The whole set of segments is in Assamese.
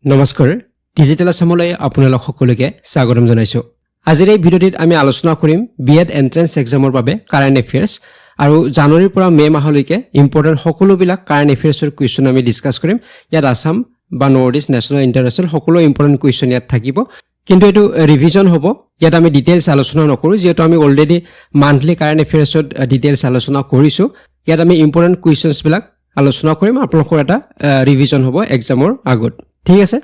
নমস্কাৰ ডিজিটেল আসামলৈ আপোনালোক সকলোকে স্বাগতম জনাইছো আজিৰ এই ভিডিঅ'টিত আমি আলোচনা কৰিম বিএড এন্ট্ৰেন্স এক্সামৰ বাবে কাৰেন্ট এফেয়াৰ্স আৰু জানুৱাৰীৰ পৰা মে মাহলৈকে ইম্পৰ্টেন্ট সকলোবিলাক কাৰেন্ট এফেয়াৰ্সৰ কুৱেশ্যন আমি ডিসকাস কৰিম ইয়াত আসাম বা নৰ্থ ইষ্ট নেশ্যনেল ইন্টাৰনেশ্যনেল সকলো ইম্পৰ্টেন্ট কুৱেশ্যন ইয়াত থাকিব কিন্তু এটো ৰিভিজন হ'ব ইয়াত আমি ডিটেইলছ আলোচনা নকৰো যেটো আমি অলৰেডি মান্থলি কাৰেন্ট এফেয়াৰ্সত ডিটেইলছ আলোচনা কৰিছো ইয়াত আমি ইম্পৰ্টেন্ট কুৱেশ্যনছ বিলাক আলোচনা কৰিম আপোনালোকৰ এটা ৰিভিজন হ'ব এক্সামৰ আগত ঠিক আছে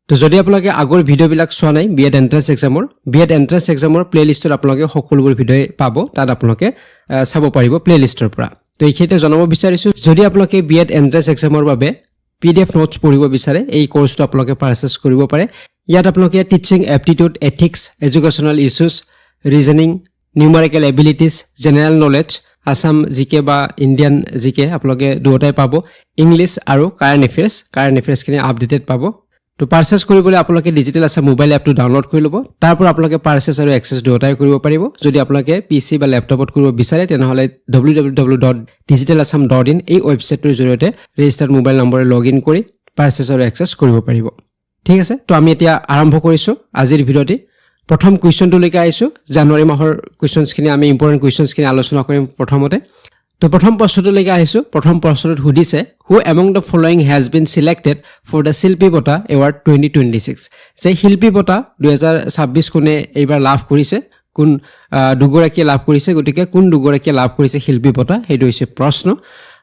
তো যদি আপোনালোকে আগৰ ভিডিও বিলাক চোৱা নাই বিএড এন্ট্ৰেন্স এক্সামৰ প্লেলিষ্টত আপোনালোকে সকলোবোৰ ভিডিও পাব তাত আপোনালোকে চাব পাৰিব প্লেলিষ্টৰ পৰা তো এইখিতে জনাব বিচাৰিছো যদি আপোনালোকে বিএড এন্ট্ৰেন্স এক্সামৰ বাবে পিডিএফ নোটছ পঢ়িব বিচাৰে এই কোৰ্সটো আপোনালোকে পাৰচেজ কৰিব পাৰে ইয়াত আপোনালোকে teaching aptitude ethics educational issues reasoning numerical abilities general knowledge Assam জিকে বা ইন্ডিয়ান জিকে আপোনালোকে দুটাই পাব ইংলিশ আৰু কাৰেন্ট এফেয়াৰ্স কিনে আপডেটেড পাব তো পাৰচেজ কৰিবলৈ আপোনালোকে ডিজিটেল আসাম মোবাইল এপটো ডাউনলোড কৰি ল'ব তাৰ পৰা আপোনালোকে পাৰচেজ আৰু এক্সেস দুটাই কৰিব পাৰিব যদি আপোনালোকে পিসি বা ল্যাপটপত কৰিব বিচাৰে তেনেহলে www.digitalassam.in এই ওয়েবসাইটৰ জৰিয়তে ৰেজিষ্টাৰ্ড মোবাইল নম্বৰ লগইন কৰি পাৰচেজ আৰু এক্সেস কৰিব পাৰিব ঠিক আছে তো আমি এতিয়া আৰম্ভ কৰিছো আজিৰ ভিডিঅ'টি প্ৰথম কুৱেশ্যনটো লৈকে আইছো জানুৱাৰী মাহৰ কুৱেশ্যনছখিনি আমি ইম্পৰ্টেন্ট কুৱেশ্যনছখিনি আলোচনা কৰিম প্ৰথমতে তো প্ৰথম প্ৰশ্নটো লৈকে আইছো প্ৰথম প্ৰশ্নটো সুধিছে who among the following has been selected for the Shilpi Bota award 2026 যে শিল্পী বঁটা 2026 কোনে এইবাৰ লাভ কৰিছে কোন দুগৰাকী লাভ কৰিছে গতিকে কোন দুগৰাকী লাভ কৰিছে শিল্পী বঁটা হেতু হৈছে প্ৰশ্ন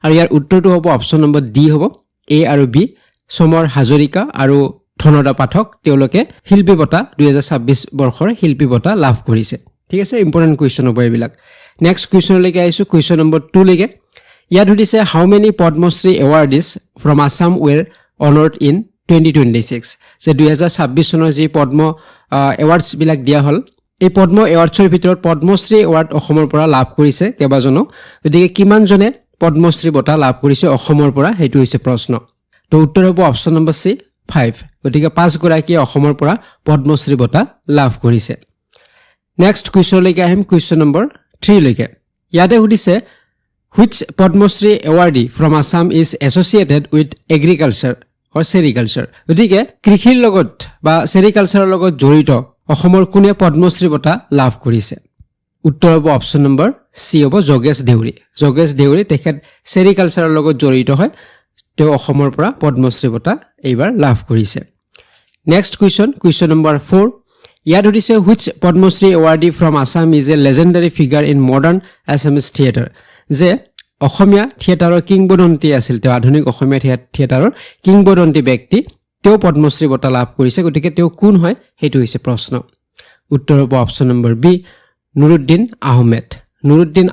আৰু ইয়াৰ উত্তৰটো হ'ব অপচন নম্বৰ ডি হ'ব এ আৰু বি সমৰ হাজৰিকা আৰু ধনদা পাঠক তেওঁলোকে শিল্পী বঁটা 2026 বৰ্ষৰ শিল্পী বঁটা লাভ কৰিছে ঠিক আছে ইম্পৰ্টেন্ট কুৱেশ্যন হ'ব এইবিলাক নেক্সট কুৱেশ্যন লৈকে আইছো কুৱেশ্যন নম্বৰ 2 লৈকে ইয়াত সুধিছে how many Padmashri awards from Assam were honoured in 2026 যে 2026 চনৰ যি পদ্ম এৱাৰ্ডছ বিলাক দিয়া হল এই পদ্ম এৱাৰ্ডছৰ ভিতৰত পদ্মশ্ৰী এৱাৰ্ড অসমৰ পৰা লাভ কৰিছে কেবাজনো গতিকে কিমান জনে পদ্মশ্ৰী বঁটা লাভ কৰিছে অসমৰ পৰা হেতু হৈছে প্ৰশ্ন তো উত্তৰ হ'ব অপচন নম্বৰ সি 5 গতিকে 5 গৰাকী অসমৰ পৰা পদ্মশ্ৰী বঁটা লাভ কৰিছে নেক্সট কুৱেশ্যন লৈকে আহিম কুৱেশ্যন নম্বৰ 3 লৈকে ইয়াতে সুধিছে which Padmashri এৱাৰ্ডি from Assam is associated with agriculture or sericulture গতিকে কৃষিৰ লগত বা সেৰিকালচাৰৰ লগত জড়িত অসমৰ কোনে পদ্মশ্ৰী বঁটা লাভ কৰিছে উত্তৰ হ'ব অপচন নম্বৰ সি হ'ব যোগেশ দেউৰী তেখেত সেৰিকালচাৰৰ লগত জড়িত হয় তেওঁ অসমৰ পৰা পদ্মশ্ৰী বঁটা এইবাৰ লাভ কৰিছে নেক্সট কুৱেশ্যন নম্বৰ 4 ইয়াত সুধিছে which Padmashri এৱাৰ্ডি from Assam is a legendary figure in modern Assamese theater যে অসমীয়া থিয়েটাৰৰ কিংবদন্তি আছিল তেওঁ আধুনিক অসমীয়া থিয়েটাৰৰ কিংবদন্তি ব্যক্তি তেওঁ পদ্মশ্ৰী বঁটা লাভ কৰিছে গতিকে তেওঁ কোন হয় হেতু হৈছে প্ৰশ্ন উত্তৰ হ'ব অপচন নম্বৰ বি নুৰুদ্দিন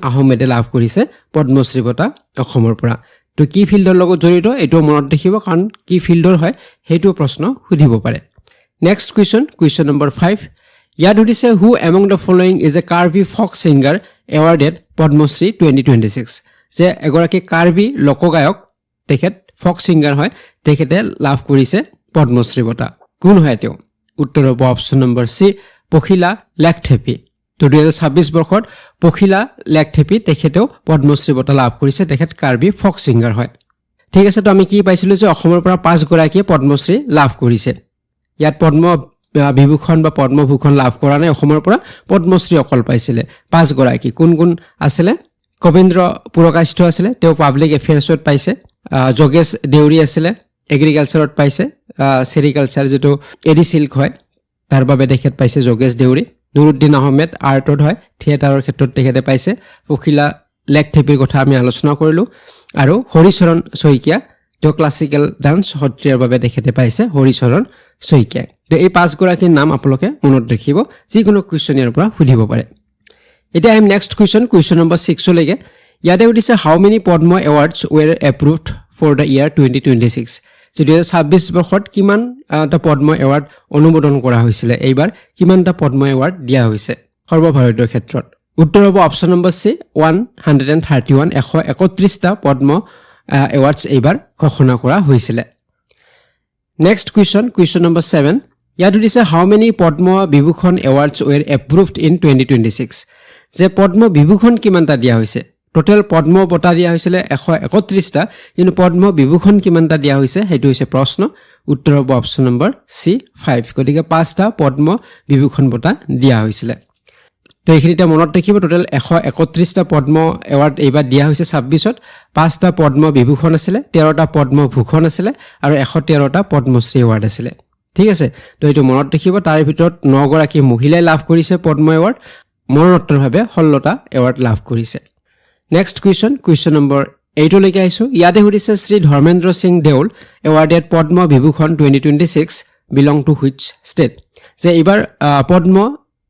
আহমেদে লাভ কৰিছে পদ্মশ্ৰী বঁটা অসমৰ পৰা তো কি ফিল্ডৰ লগত জড়িত এটো মনত ৰাখিব কাৰণ কি ফিল্ডৰ হয় হেতু প্ৰশ্ন সুধিব পাৰে নেক্সট কুৱেশ্যন নম্বৰ 5 ইয়াত সুধিছে who among the following is a Karbi folk singer awarded Padmashri 2026 যে এগৰাকী কাৰ্বি লোকগায়ক তেখেত ফক সিংগাৰ হয় তেখেতে লাভ কৰিছে পদ্মশ্ৰী বঁটা কোন হয় তেওঁ উত্তৰ হ'ব অপচন নম্বৰ সি পখিলা লেখথেপি তো 2026 বৰ্ষত পখিলা লেখথেপি তেখেতেও পদ্মশ্ৰী বঁটা লাভ কৰিছে তেখেত কাৰ্বি ফক সিংগাৰ হয় ঠিক আছে তো আমি কি পাইছিলো যে অসমৰ পৰা 5 গৰাকী পদ্মশ্ৰী লাভ কৰিছে ইয়াত পদ্ম বিভূষণ বা পদ্মভূষণ লাভ কৰা নাই অসমৰ পৰা পদ্মশ্ৰী অকল পাইছিলে 5 গৰাকী কোন আছিল কবিন্দ্ৰ পুৰকাষ্ঠ আছিল তেওঁ পাব্লিক এফেয়াৰ্ছত পাইছে যোগেশ দেউৰী আছিল এগ্ৰিকালচাৰত পাইছে সেৰিকালচাৰ যেটো এডি সিল্ক হয় তাৰ বাবে তেখেত পাইছে যোগেশ দেউৰী নুৰুদ্দিন আহমেদ আৰ্টত হয় থিয়েটাৰৰ ক্ষেত্ৰত তেখেতে পাইছে পখিলা লেখথেপিৰ কথা আমি আলোচনা কৰিলো আৰু হৰিচৰণ শইকীয়া তেওঁ ক্লাসিক্যাল ডান্স সত্ৰীয়াৰ বাবে তেখেতে পাইছে হৰিচৰণ শইকীয়া তো এই 5 গৰাকীৰ নাম আপোনালোকে মনত ৰাখিব যিকোনো কুৱেশ্যনৰ পৰা সুধিব পাৰে এতিয়া আহিম নেক্সট কুৱেশ্যন নম্বৰ 6 লৈকে ইয়াতে সুধিছে how many Padma awards were approved for the year 2026 যে 2026 বৰ্ষত কিমান টা পদ্ম এৱাৰ্ড অনুমোদন কৰা হৈছিল এইবাৰ কিমানটা পদ্ম এৱাৰ্ড দিয়া হৈছে সৰ্বভাৰতীয় ক্ষেত্ৰত উত্তৰ হ'ব অপচন নম্বৰ সি 131 টা পদ্ম এৱাৰ্ডছ এইবাৰ ঘোষণা কৰা হৈছিল নেক্সট কুৱেশ্যন নম্বৰ 7 ইয়াত সুধিছে how many Padma Vibhushan awards were approved in 2026 যে পদ্ম বিভূষণ কিমানটা দিয়া হৈছে টোটাল পদ্ম বঁটা দিয়া হৈছিল 131টা কিন্তু পদ্ম বিভূষণ কিমানটা দিয়া হৈছে হেতু হৈছে প্ৰশ্ন উত্তৰ হ'ব অপশ্যন নম্বৰ চি 5 গতিকে 5টা পদ্ম বিভূষণ বঁটা দিয়া হৈছিলে তো এইখিনিতে মনত ৰাখিব টোটেল 131টা পদ্ম এৱাৰ্ড এইবাৰ দিয়া হৈছে 26ত 5টা পদ্ম বিভূষণ আছিলে 13টা পদ্ম ভূষণ আছিলে আৰু 113টা পদ্মশ্ৰী এৱাৰ্ড আছিলে ঠিক আছে তো এইটো মনত ৰাখিব তাৰ ভিতৰত 9 গৰাকী মহিলাই লাভ কৰিছে পদ্ম এৱাৰ্ড মৰণোত্তৰভাৱে 16টা এৱাৰ্ড লাভ কৰিছে নেক্সট কুৱেশ্যন নম্বৰ 8 লৈকে আহিছো ইয়াতে সুধিছে Shri Dharmendra Singh Deol awarded Padma Vibhushan 2026 belong to which state যে এইবাৰ পদ্ম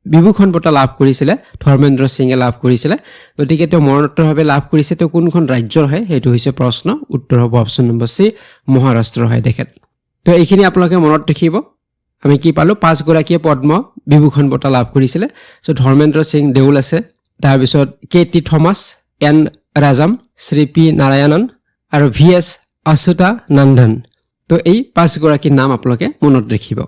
বিভূষণ বঁটা লাভ কৰিছিলে ধৰ্মেন্দ্ৰ সিঙে লাভ কৰিছিলে গতিকে তেওঁ মৰণোত্তৰভাৱে লাভ কৰিছে তেওঁ কোনখন ৰাজ্যৰ হয় সেইটো হৈছে প্ৰশ্ন উত্তৰ হ'ব অপশ্যন নম্বৰ সি মহাৰাষ্ট্ৰৰ হয় তেখেত তো এইখিনি আপোনালোকে মনত ৰাখিব আমি কি পালো 5 গৰাকীয়ে পদ্ম বিভূষণ বঁটা লাভ কৰিছিলে সো ধৰ্মেন্দ্ৰ সিং দেউল আছে তাৰ পিছত কেটি থমাস এন ৰাজাম শ্ৰী পি নাৰায়ণন আৰু ভিএছ অচ্যুতা নন্দন তো এই 5 গৰাকীৰ নাম আপোনালোকে মনত ৰাখিব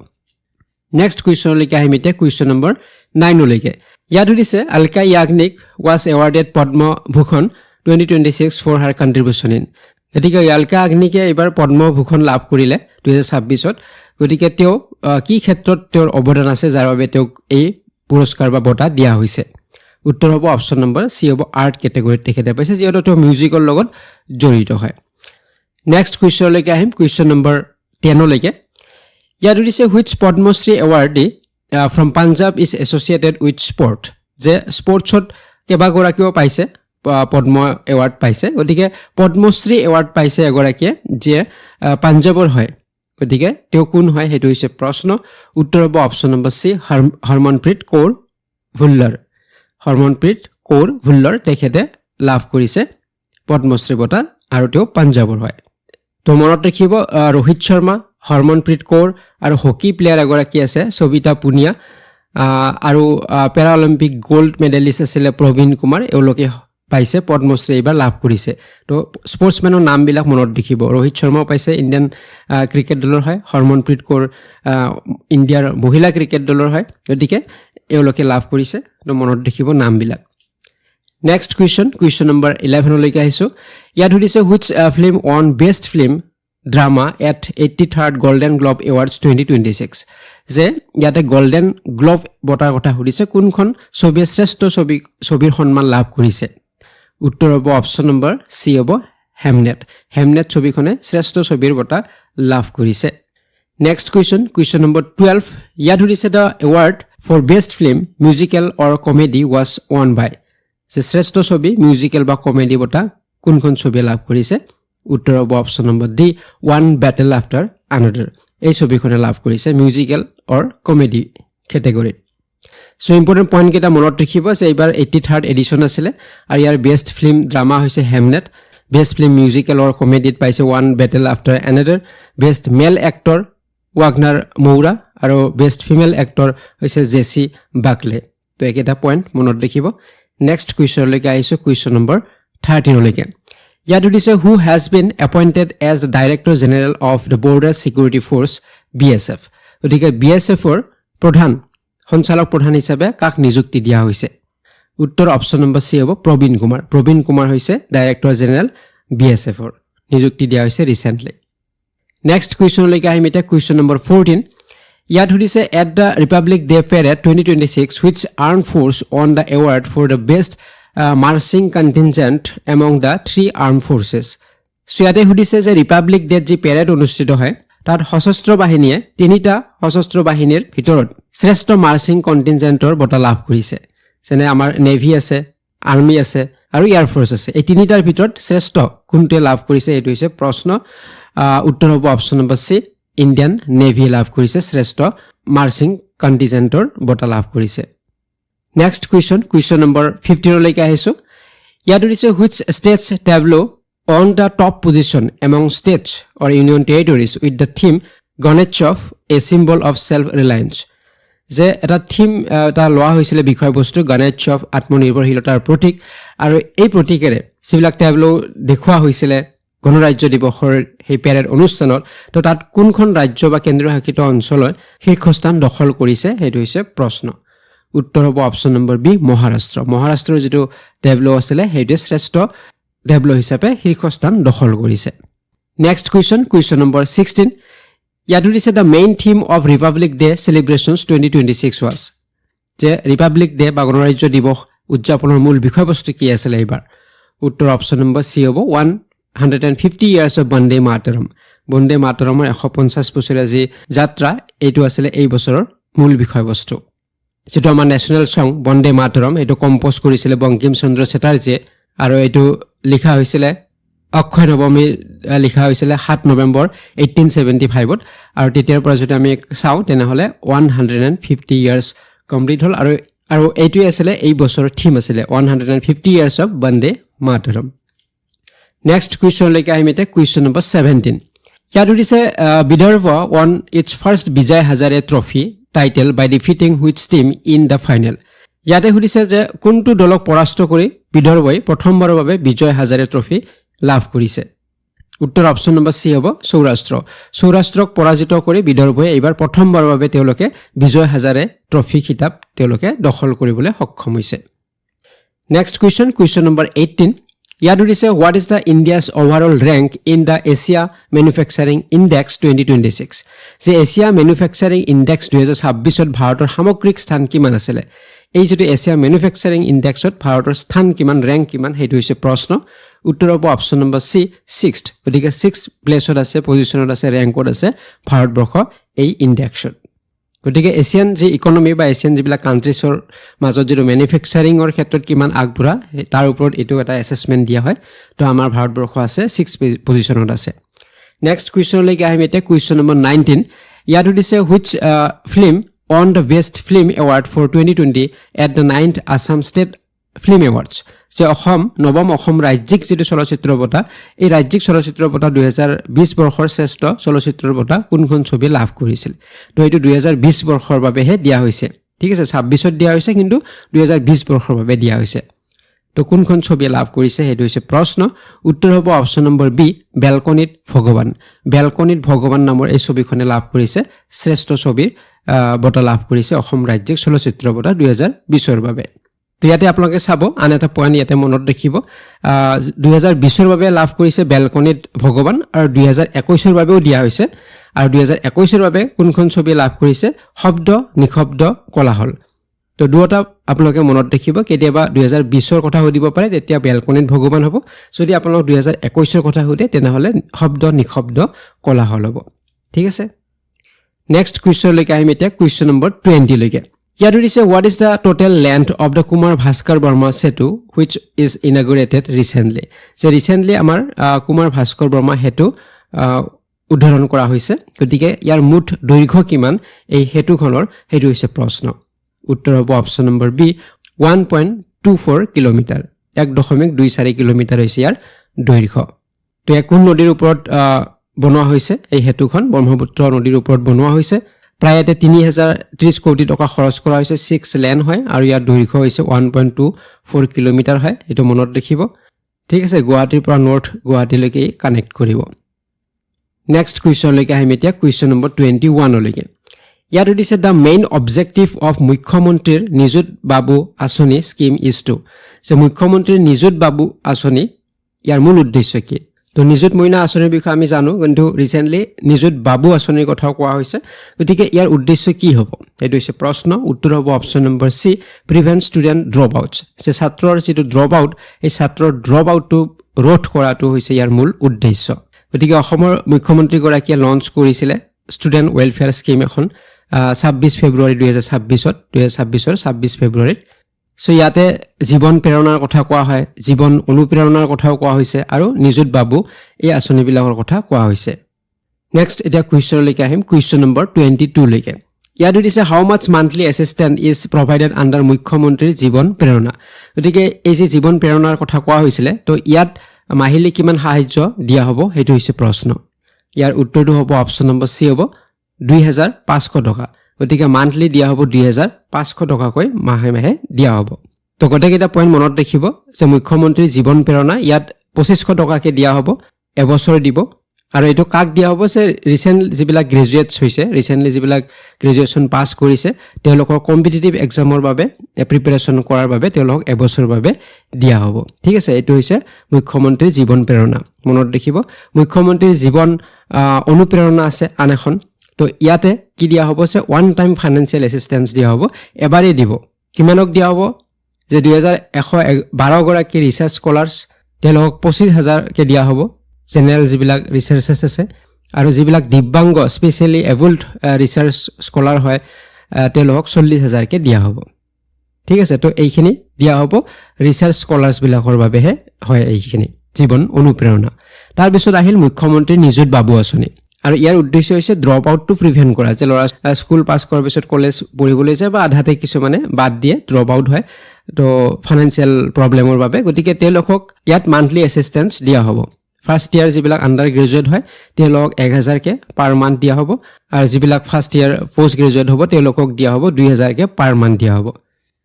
নেক্সট কুৱেশ্যনলৈকে আহিম এতিয়া কুৱেশ্যন নম্বৰ 9 লৈকে ইয়াত সুধিছে Alka Yagnik was awarded Padma Bhushan 2026 for her contribution in গতিকে আলকা য়াগনিকে এইবাৰ পদ্ম ভূষণ লাভ কৰিলে 2026ত গতিকে তেওঁ কি ক্ষেত্ৰত তেওঁৰ অৱদান আছে যাৰ বাবে তেওঁক এই পুৰস্কাৰ বা বঁটা দিয়া হৈছে উত্তৰ হ'ব অপশ্যন নম্বৰ সি হ'ব আৰ্ট কেটেগৰীত তেখেতে পাইছে যিহেতু তেওঁ মিউজিকৰ লগত জড়িত হয় নেক্সট কুৱেশ্যনলৈকে আহিম কুৱেশ্যন নম্বৰ 10 লৈকে ইয়াত সুধিছে which Padmashri awardee from Punjab is associated with sport যে স্পৰ্টছত কেইবাগৰাকীও পাইছে পদ্ম এৱাৰ্ড পাইছে গতিকে পদ্মশ্ৰী এৱাৰ্ড পাইছে এগৰাকীয়ে যে পাঞ্জাৱৰ হয় গতিকে তেওঁ কোন হয় সেইটো হৈছে প্ৰশ্ন উত্তৰ হ'ব অপশ্যন নম্বৰ সি হৰমনপ্ৰীত কৌৰ ভুল্লৰ তেখেতে লাভ কৰিছে পদ্মশ্ৰী বঁটা আৰু তেওঁ পাঞ্জাৱৰ হয় তো মনত ৰাখিব ৰোহিত শৰ্মা হৰমনপ্ৰীত কৌৰ আৰু হকী প্লেয়াৰ এগৰাকী আছে সবিতা পুনিয়া আৰু পেৰা অলিম্পিক গোল্ড মেডেলিষ্ট আছিলে প্ৰবীণ কুমাৰ এওঁলোকে পাইছে পদ্মশ্ৰী এইবাৰ লাভ কৰিছে তো স্পৰ্টছমেনৰ নামবিলাক মনত ৰাখিব ৰোহিত শৰ্মাও পাইছে ইণ্ডিয়ান ক্ৰিকেট দলৰ হয় হৰমনপ্ৰীত কৌৰ ইণ্ডিয়াৰ মহিলা ক্ৰিকেট দলৰ হয় গতিকে এওঁলোকে লাভ কৰিছে তো মনত ৰাখিব নামবিলাক নেক্সট কুৱেশ্যন নম্বৰ 11 লৈকে আহিছো ইয়াত সুধিছে which film on best film drama at 83rd golden globe awards 2026 যে ইয়াতে গোল্ডেন গ্লোব বঁটাৰ কথা সুধিছে কোনখন ছবিয়ে শ্ৰেষ্ঠ ছবিৰ সন্মান লাভ কৰিছে উত্তৰ হ'ব অপশ্যন নম্বৰ সি হ'ব হেমনেট ছবিখনে শ্ৰেষ্ঠ ছবিৰ বঁটা লাভ কৰিছে নেক্সট কুৱেশ্যন নম্বৰ 12 ইয়াত সুধিছে the award for best film musical or comedy was won by যে শ্ৰেষ্ঠ ছবি মিউজিকেল বা কমেডি বঁটা কোনখন ছবিয়ে লাভ কৰিছে উত্তৰ হ'ব option number D one Battle after another এই ছবিখনে লাভ কৰিছে musical or comedy কেটেগৰীত so important point কেইটা মনত ৰাখিব যে এইবাৰ 83rd এডিশ্যন আছিলে আৰু ইয়াৰ বেষ্ট ফিল্ম ড্ৰামা হৈছে Hamnet best film musical or কমেডিত পাইছে One Battle After Another best male actor Wagner Moura আৰু বেষ্ট ফিমেল এক্টৰ হৈছে জেছি বাকলে তো একেটা পইণ্ট মনত ৰাখিব নেক্সট কুৱেশ্যনলৈকে আহিছোঁ কুৱেশ্যন নম্বৰ 13 লৈকে ইয়াত সুধিছে who has been appointed as the director general of the border security force BSF গতিকে BSFৰ সঞ্চালক প্ৰধান হিচাপে কাক নিযুক্তি দিয়া হৈছে উত্তৰ অপশ্যন নম্বৰ সি হ'ব প্ৰবীণ কুমাৰ হৈছে ডাইৰেক্টৰ জেনেৰেল BSFৰ নিযুক্তি দিয়া হৈছে ৰিচেণ্টলি নেক্সট কুৱেশ্যনলৈকে আহিম এতিয়া কুৱেশ্যন নম্বৰ 14 ইয়াত সুধিছে at the Republic Day parade 2026 which arm force won the award for the best marching contingent among the 3 arm forces so ইয়াতে সুধিছে যে ৰিপাব্লিক ডেত যি পেৰেড অনুষ্ঠিত হয় তাত সশস্ত্ৰ বাহিনীয়ে 3টা সশস্ত্ৰ বাহিনীৰ ভিতৰত শ্ৰেষ্ঠ মাৰ্চিং কণ্টিনজেণ্টৰ বঁটা লাভ কৰিছে যেনে আমাৰ নেভি আছে আৰ্মি আছে আৰু এয়াৰ ফ'ৰ্চ আছে এই 3টাৰ ভিতৰত শ্ৰেষ্ঠ কোনটোৱে লাভ কৰিছে এইটো হৈছে প্ৰশ্ন উত্তৰ হ'ব অপশ্যন নম্বৰ সি ইণ্ডিয়ান নেভি লাভ কৰিছে শ্ৰেষ্ঠ মাৰ্চিং কণ্টিনজেণ্টৰ বঁটা লাভ কৰিছে নেক্সট কুৱেশ্যন নম্বৰ 15 লৈকে আহিছোঁ ইয়াত সুধিছে which states tableau won the top position among states or union territories with the theme Ganeshotsav a symbol of self reliance যে এটা থিম এটা লোৱা হৈছিলে বিষয়বস্তু গণেশভ আত্মনিৰ্ভৰশীলতাৰ প্ৰতীক আৰু এই প্ৰতীকেৰে যিবিলাক টেবলো দেখুওৱা হৈছিলে গণৰাজ্য দিৱসৰ সেই পেৰেড অনুষ্ঠানত তো তাত কোনখন ৰাজ্য বা কেন্দ্ৰীয় শাসিত অঞ্চলৰ শীৰ্ষস্থান দখল কৰিছে সেইটো হৈছে প্ৰশ্ন উত্তৰ হ'ব অপশ্যন নম্বৰ বি মহাৰাষ্ট্ৰৰ যিটো টেবলো আছিলে সেইটোৱে শ্ৰেষ্ঠ টেবলো হিচাপে শীৰ্ষস্থান দখল কৰিছে নেক্সট কুৱেশ্যন নম্বৰ 16 ইয়াত দিছে the main theme of Republic Day celebrations 2026 was যে ৰিপাব্লিক ডে বা গণৰাজ্য দিৱস উদযাপনৰ মূল বিষয়বস্তু কি আছিল এইবাৰ উত্তৰ অপশ্যন নম্বৰ চি হ'ব 150 years of বন্দে মাতৰম বন্দে মাতৰমৰ 150 বছৰীয়া যি যাত্ৰা এইটো আছিল এই বছৰৰ মূল বিষয়বস্তু যেটো আমাৰ নেশ্যনেল সং বন্দে মাতৰম এইটো কম্পোজ কৰিছিল বংকিম চন্দ্ৰ চেটাৰ্জীয়ে আৰু এইটো লিখা হৈছিল অক্ষয় নৱমী লিখা হৈছিল 7 নৱেম্বৰ 1875 আৰু তেতিয়াৰ পৰা যদি আমি চাওঁ তেনেহলে 150 years কমপ্লিট হল আৰু এইটোৱে আছিল এই বছৰৰ থিম আছিল 150 years of Vande Mataram next question লৈকে আহিম এতিয়া কুৱেশ্যন নম্বৰ 17 ইয়াত দিছে Vidarbha won its first Vijay Hazare trophy title by defeating which team in the final ইয়াতে সুধিছে যে কোনটো দলক পৰাস্ত কৰি বিদৰ্ভই প্ৰথমবাৰৰ বাবে বিজয় হাজাৰে ট্ৰফি লাভ কৰিছে উত্তৰ অপশ্যন নম্বৰ সি হ'ব সৌৰাষ্ট্ৰক পৰাজিত কৰি বিদৰ্ভই এইবাৰ প্ৰথমবাৰৰ বাবে তেওঁলোকে বিজয় হাজাৰে ট্ৰফি খিতাপ তেওঁলোকে দখল কৰিবলৈ সক্ষম হৈছে নেক্সট কুৱেশ্যন নম্বৰ 18 ইয়াত দিছে what is the India's overall rank in the Asia manufacturing index 2026 যে এছিয়া মেনুফেকচাৰিং ইণ্ডেক্স 2026ত ভাৰতৰ সামগ্ৰিক স্থান কিমান আছিল এই যেটো এছিয়া মেনুফেকচাৰিং ইণ্ডেক্সত ভাৰতৰ স্থান কিমান ৰেংক কিমান হেতু হৈছে প্ৰশ্ন উত্তৰ হ'ব অপশ্যন নম্বৰ সি 6th গতিকে 6th প্লেছত আছে পজিশনত আছে ৰেংকত আছে ভাৰতবৰ্ষ এই ইণ্ডেক্সত গতিকে এছিয়ান যে ইকোনমি বা এছিয়ান যিবিলাক কান্ট্ৰিজৰ মাজত যেটো মেনুফেকচাৰিংৰ ক্ষেত্ৰত কিমান আগবঢ়া তাৰ ওপৰত এটো এটা এসেসমেন্ট দিয়া হয় তো আমাৰ ভাৰতবৰ্ষ আছে 6th পজিশনত আছে নেক্সট কুৱেশ্যন লৈকে আহিম এতিয়া কুৱেশ্যন নম্বৰ 19 ইয়াত দিছে which film won the best film award for 2020 at the 9th Assam State Film Awards যে নৱম অসম ৰাজ্যিক যেটো চলচ্চিত্ৰ বঁটা এই ৰাজ্যিক চলচ্চিত্ৰ বঁটা 2020 বৰ্ষৰ শ্ৰেষ্ঠ চলচ্চিত্ৰ বঁটা কোনখন ছবি লাভ কৰিছিল তো এইটো 2020 বৰ্ষৰ বাবেহে দিয়া হৈছে ঠিক আছে 26ত দিয়া হৈছে কিন্তু 2020 বৰ্ষৰ বাবে দিয়া হৈছে তো কোনখন ছবি লাভ কৰিছে হেতু হৈছে প্ৰশ্ন উত্তৰ হ'ব অপশ্যন নম্বৰ বি বেলকনিত ভগৱান নামৰ এই ছবিখনে লাভ কৰিছে শ্ৰেষ্ঠ ছবিৰ বঁটা লাভ কৰিছে অসম ৰাজ্যিক চলচ্চিত্ৰ বঁটা 2020ৰ বাবে তো ইয়াতে আপোনালোকে চাব আন এটা পইণ্ট ইয়াতে মনত ৰাখিব 2020ৰ বাবে লাভ কৰিছে বেলকনিত ভগৱান আৰু 2021ৰ বাবেও দিয়া হৈছে আৰু 2021ৰ বাবে কোনখন ছবি লাভ কৰিছে শব্দ নিশব্দ কোলাহল তো দুটা আপোনালোকে মনত ৰাখিব কেতিয়াবা 2020ৰ কথা সুধিব পাৰে তেতিয়া বেলকনিত ভগৱান হ'ব যদি আপোনালোক 2021ৰ কথা সুধে তেনেহলে শব্দ নিশব্দ কোলাহল হ'ব ঠিক আছে নেক্সট কুৱেশ্যন লৈকে আহিম এতিয়া কুৱেশ্যন নম্বৰ 20 লৈকে ইয়াত দিছে what is the total length of the Kumar Bhaskar Burma Setu which is inaugurated recently যে ৰিসেন্টলি আমাৰ কুমাৰ ভাস্কৰ বৰ্মা হেতু উদ্বোধন কৰা হৈছে গতিকে ইয়াৰ মুঠ দৈৰ্ঘ্য কিমান এই হেতুখনৰ হেতু হৈছে প্ৰশ্ন উত্তৰ হ'ব option number B 1.24 kilometre 1.24 kilometre হৈছে ইয়াৰ দৈৰ্ঘ্য তো কোন নদীৰ ওপৰত বনোৱা হৈছে এই হেতুখন ব্ৰহ্মপুত্ৰ নদীৰ ওপৰত বনোৱা হৈছে প্ৰায় 3030 কোটি টকা খৰচ কৰা হৈছে 6 লেন হয় আৰু ইয়াৰ দৈৰ্ঘ্য হৈছে 1.24 কিলোমিটাৰ হয় এটো মনত ৰাখিব ঠিক আছে গুৱাহাটীৰ পৰা নৰ্থ গুৱাহাটীলৈকে কানেক্ট কৰিব নেক্সট কুৱেশ্যন লৈকে আহিম এতিয়া কুৱেশ্যন নম্বৰ 21 লৈকে ইয়াত দিছে দ্য মেইন অবজেক্টিভ অফ মুখ্যমন্ত্ৰীৰ নিযুত বাবু আঁচনি স্কিম ইজ টু যে মুখ্যমন্ত্ৰীৰ নিযুত বাবু আঁচনি ইয়াৰ মূল উদ্দেশ্য কি তো নিযুত মইনা আঁচনিৰ বিষয়ে আমি জানো কিন্তু ৰিসেন্টলি নিযুত বাবু আঁচনিৰ কথা কোৱা হৈছে গতিকে ইয়াৰ উদ্দেশ্য কি হ'ব এটো হৈছে প্ৰশ্ন উত্তৰ হ'ব অপশ্যন নম্বৰ সি প্ৰিভেন্ট ষ্টুডেন্ট ড্ৰপ আউটছ যে ছাত্ৰৰ যেটো ড্ৰপ আউট এই ছাত্ৰৰ ড্ৰপ আউটটো ৰোধ কৰাটো হৈছে ইয়াৰ মূল উদ্দেশ্য গতিকে অসমৰ মুখ্যমন্ত্ৰী গৰাকীয়ে লঞ্চ কৰিছিলে ষ্টুডেন্ট ওয়েলফেয়াৰ স্কিম এখন 26 ফেব্ৰুৱাৰী 2026ত 26 ফেব্ৰুৱাৰীত সো ইয়াতে জীৱন প্ৰেৰণাৰ কথা কোৱা হয় জীৱন অনুপ্ৰেৰণাৰ কথাও কোৱা হৈছে আৰু নিযুত বাবু এই আঁচনিবিলাকৰ কথা কোৱা হৈছে নেক্সট এটা কুৱেশ্যন লৈকে আহিম কুৱেশ্যন নম্বৰ 22 লৈকে ইয়াত দিছে how much monthly assistance is provided under মুখ্যমন্ত্ৰীৰ জীৱন প্ৰেৰণা গতিকে এই যে জীৱন প্ৰেৰণাৰ কথা কোৱা হৈছিল তো ইয়াত মাহিলি কিমান সাহায্য দিয়া হ'ব হেতু হৈছে প্ৰশ্ন ইয়াৰ উত্তৰটো হ'ব অপশ্যন নম্বৰ সি হ'ব 2500 টকা গতিকে মান্থলি দিয়া হ'ব 2500 টকাকৈ মাহে মাহে দিয়া হ'ব তো গটেকেটা পইণ্ট মনত ৰাখিব যে মুখ্যমন্ত্ৰী জীৱন প্ৰেৰণা ইয়াত 2500 টকাকে দিয়া হ'ব এবছৰ দিব আৰু এটো কাক দিয়া হ'ব যে ৰিসেন্ট যিবিলাক গ্ৰেজুৱেটছ হৈছে ৰিসেন্টলি যিবিলাক গ্ৰেজুৱেচন পাস কৰিছে তেওঁলোকৰ কম্পিটিটিভ এক্সামৰ বাবে প্ৰিপাৰেচন কৰাৰ বাবে তেওঁলোকক এবছৰৰ বাবে দিয়া হ'ব ঠিক আছে এটো হৈছে মুখ্যমন্ত্ৰী জীৱন প্ৰেৰণা মনত ৰাখিব মুখ্যমন্ত্ৰীৰ জীৱন অনুপ্ৰেৰণা আছে আন এখন তো ইয়াতে কি দিয়া হ'ব যে ওৱান টাইম ফাইনেন্সিয়েল এছিষ্টেন্স দিয়া হ'ব এবাৰেই দিব কিমানক দিয়া হ'ব যে 2112 গৰাকী ৰিচাৰ্চ স্কলাৰ্ছ তেওঁলোকক 25000কে দিয়া হ'ব জেনেৰেল যিবিলাক ৰিচাৰ্চেছ আছে আৰু যিবিলাক দিব্যাংগ স্পেচিয়েলি এবল্ড ৰিচাৰ্চ স্কলাৰ হয় তেওঁলোকক 40000কে দিয়া হ'ব ঠিক আছে তো এইখিনি দিয়া হ'ব ৰিচাৰ্চ স্কলাৰ্ছ বিলাকৰ বাবেহে হয় এইখিনি জীৱন অনুপ্ৰেৰণা তাৰ পিছত আহিল মুখ্যমন্ত্ৰী নিযুত বাবু আঁচনি আৰু ইয়াৰ উদ্দেশ্য হৈছে ড্ৰপ আউটটো প্ৰিভেন্ট কৰা যে ল'ৰা স্কুল পাছ কৰাৰ পিছত কলেজ পঢ়িবলৈ যায় বা আধাতে কিছুমানে বাদ দিয়ে ড্ৰপ আউট হয় তো ফাইনেন্সিয়েল প্ৰব্লেমৰ বাবে গতিকে তেওঁলোকক ইয়াত মান্থলি এছিষ্টেন্স দিয়া হ'ব ফাৰ্ষ্ট ইয়াৰ যিবিলাক আণ্ডাৰ গ্ৰেজুৱেট হয় তেওঁলোকক 1000কে পাৰ মান্থ দিয়া হ'ব আৰু যিবিলাক ফাৰ্ষ্ট ইয়াৰ পোষ্ট গ্ৰেজুৱেট হ'ব তেওঁলোকক দিয়া হ'ব 2000কে পাৰ মান্থ দিয়া হ'ব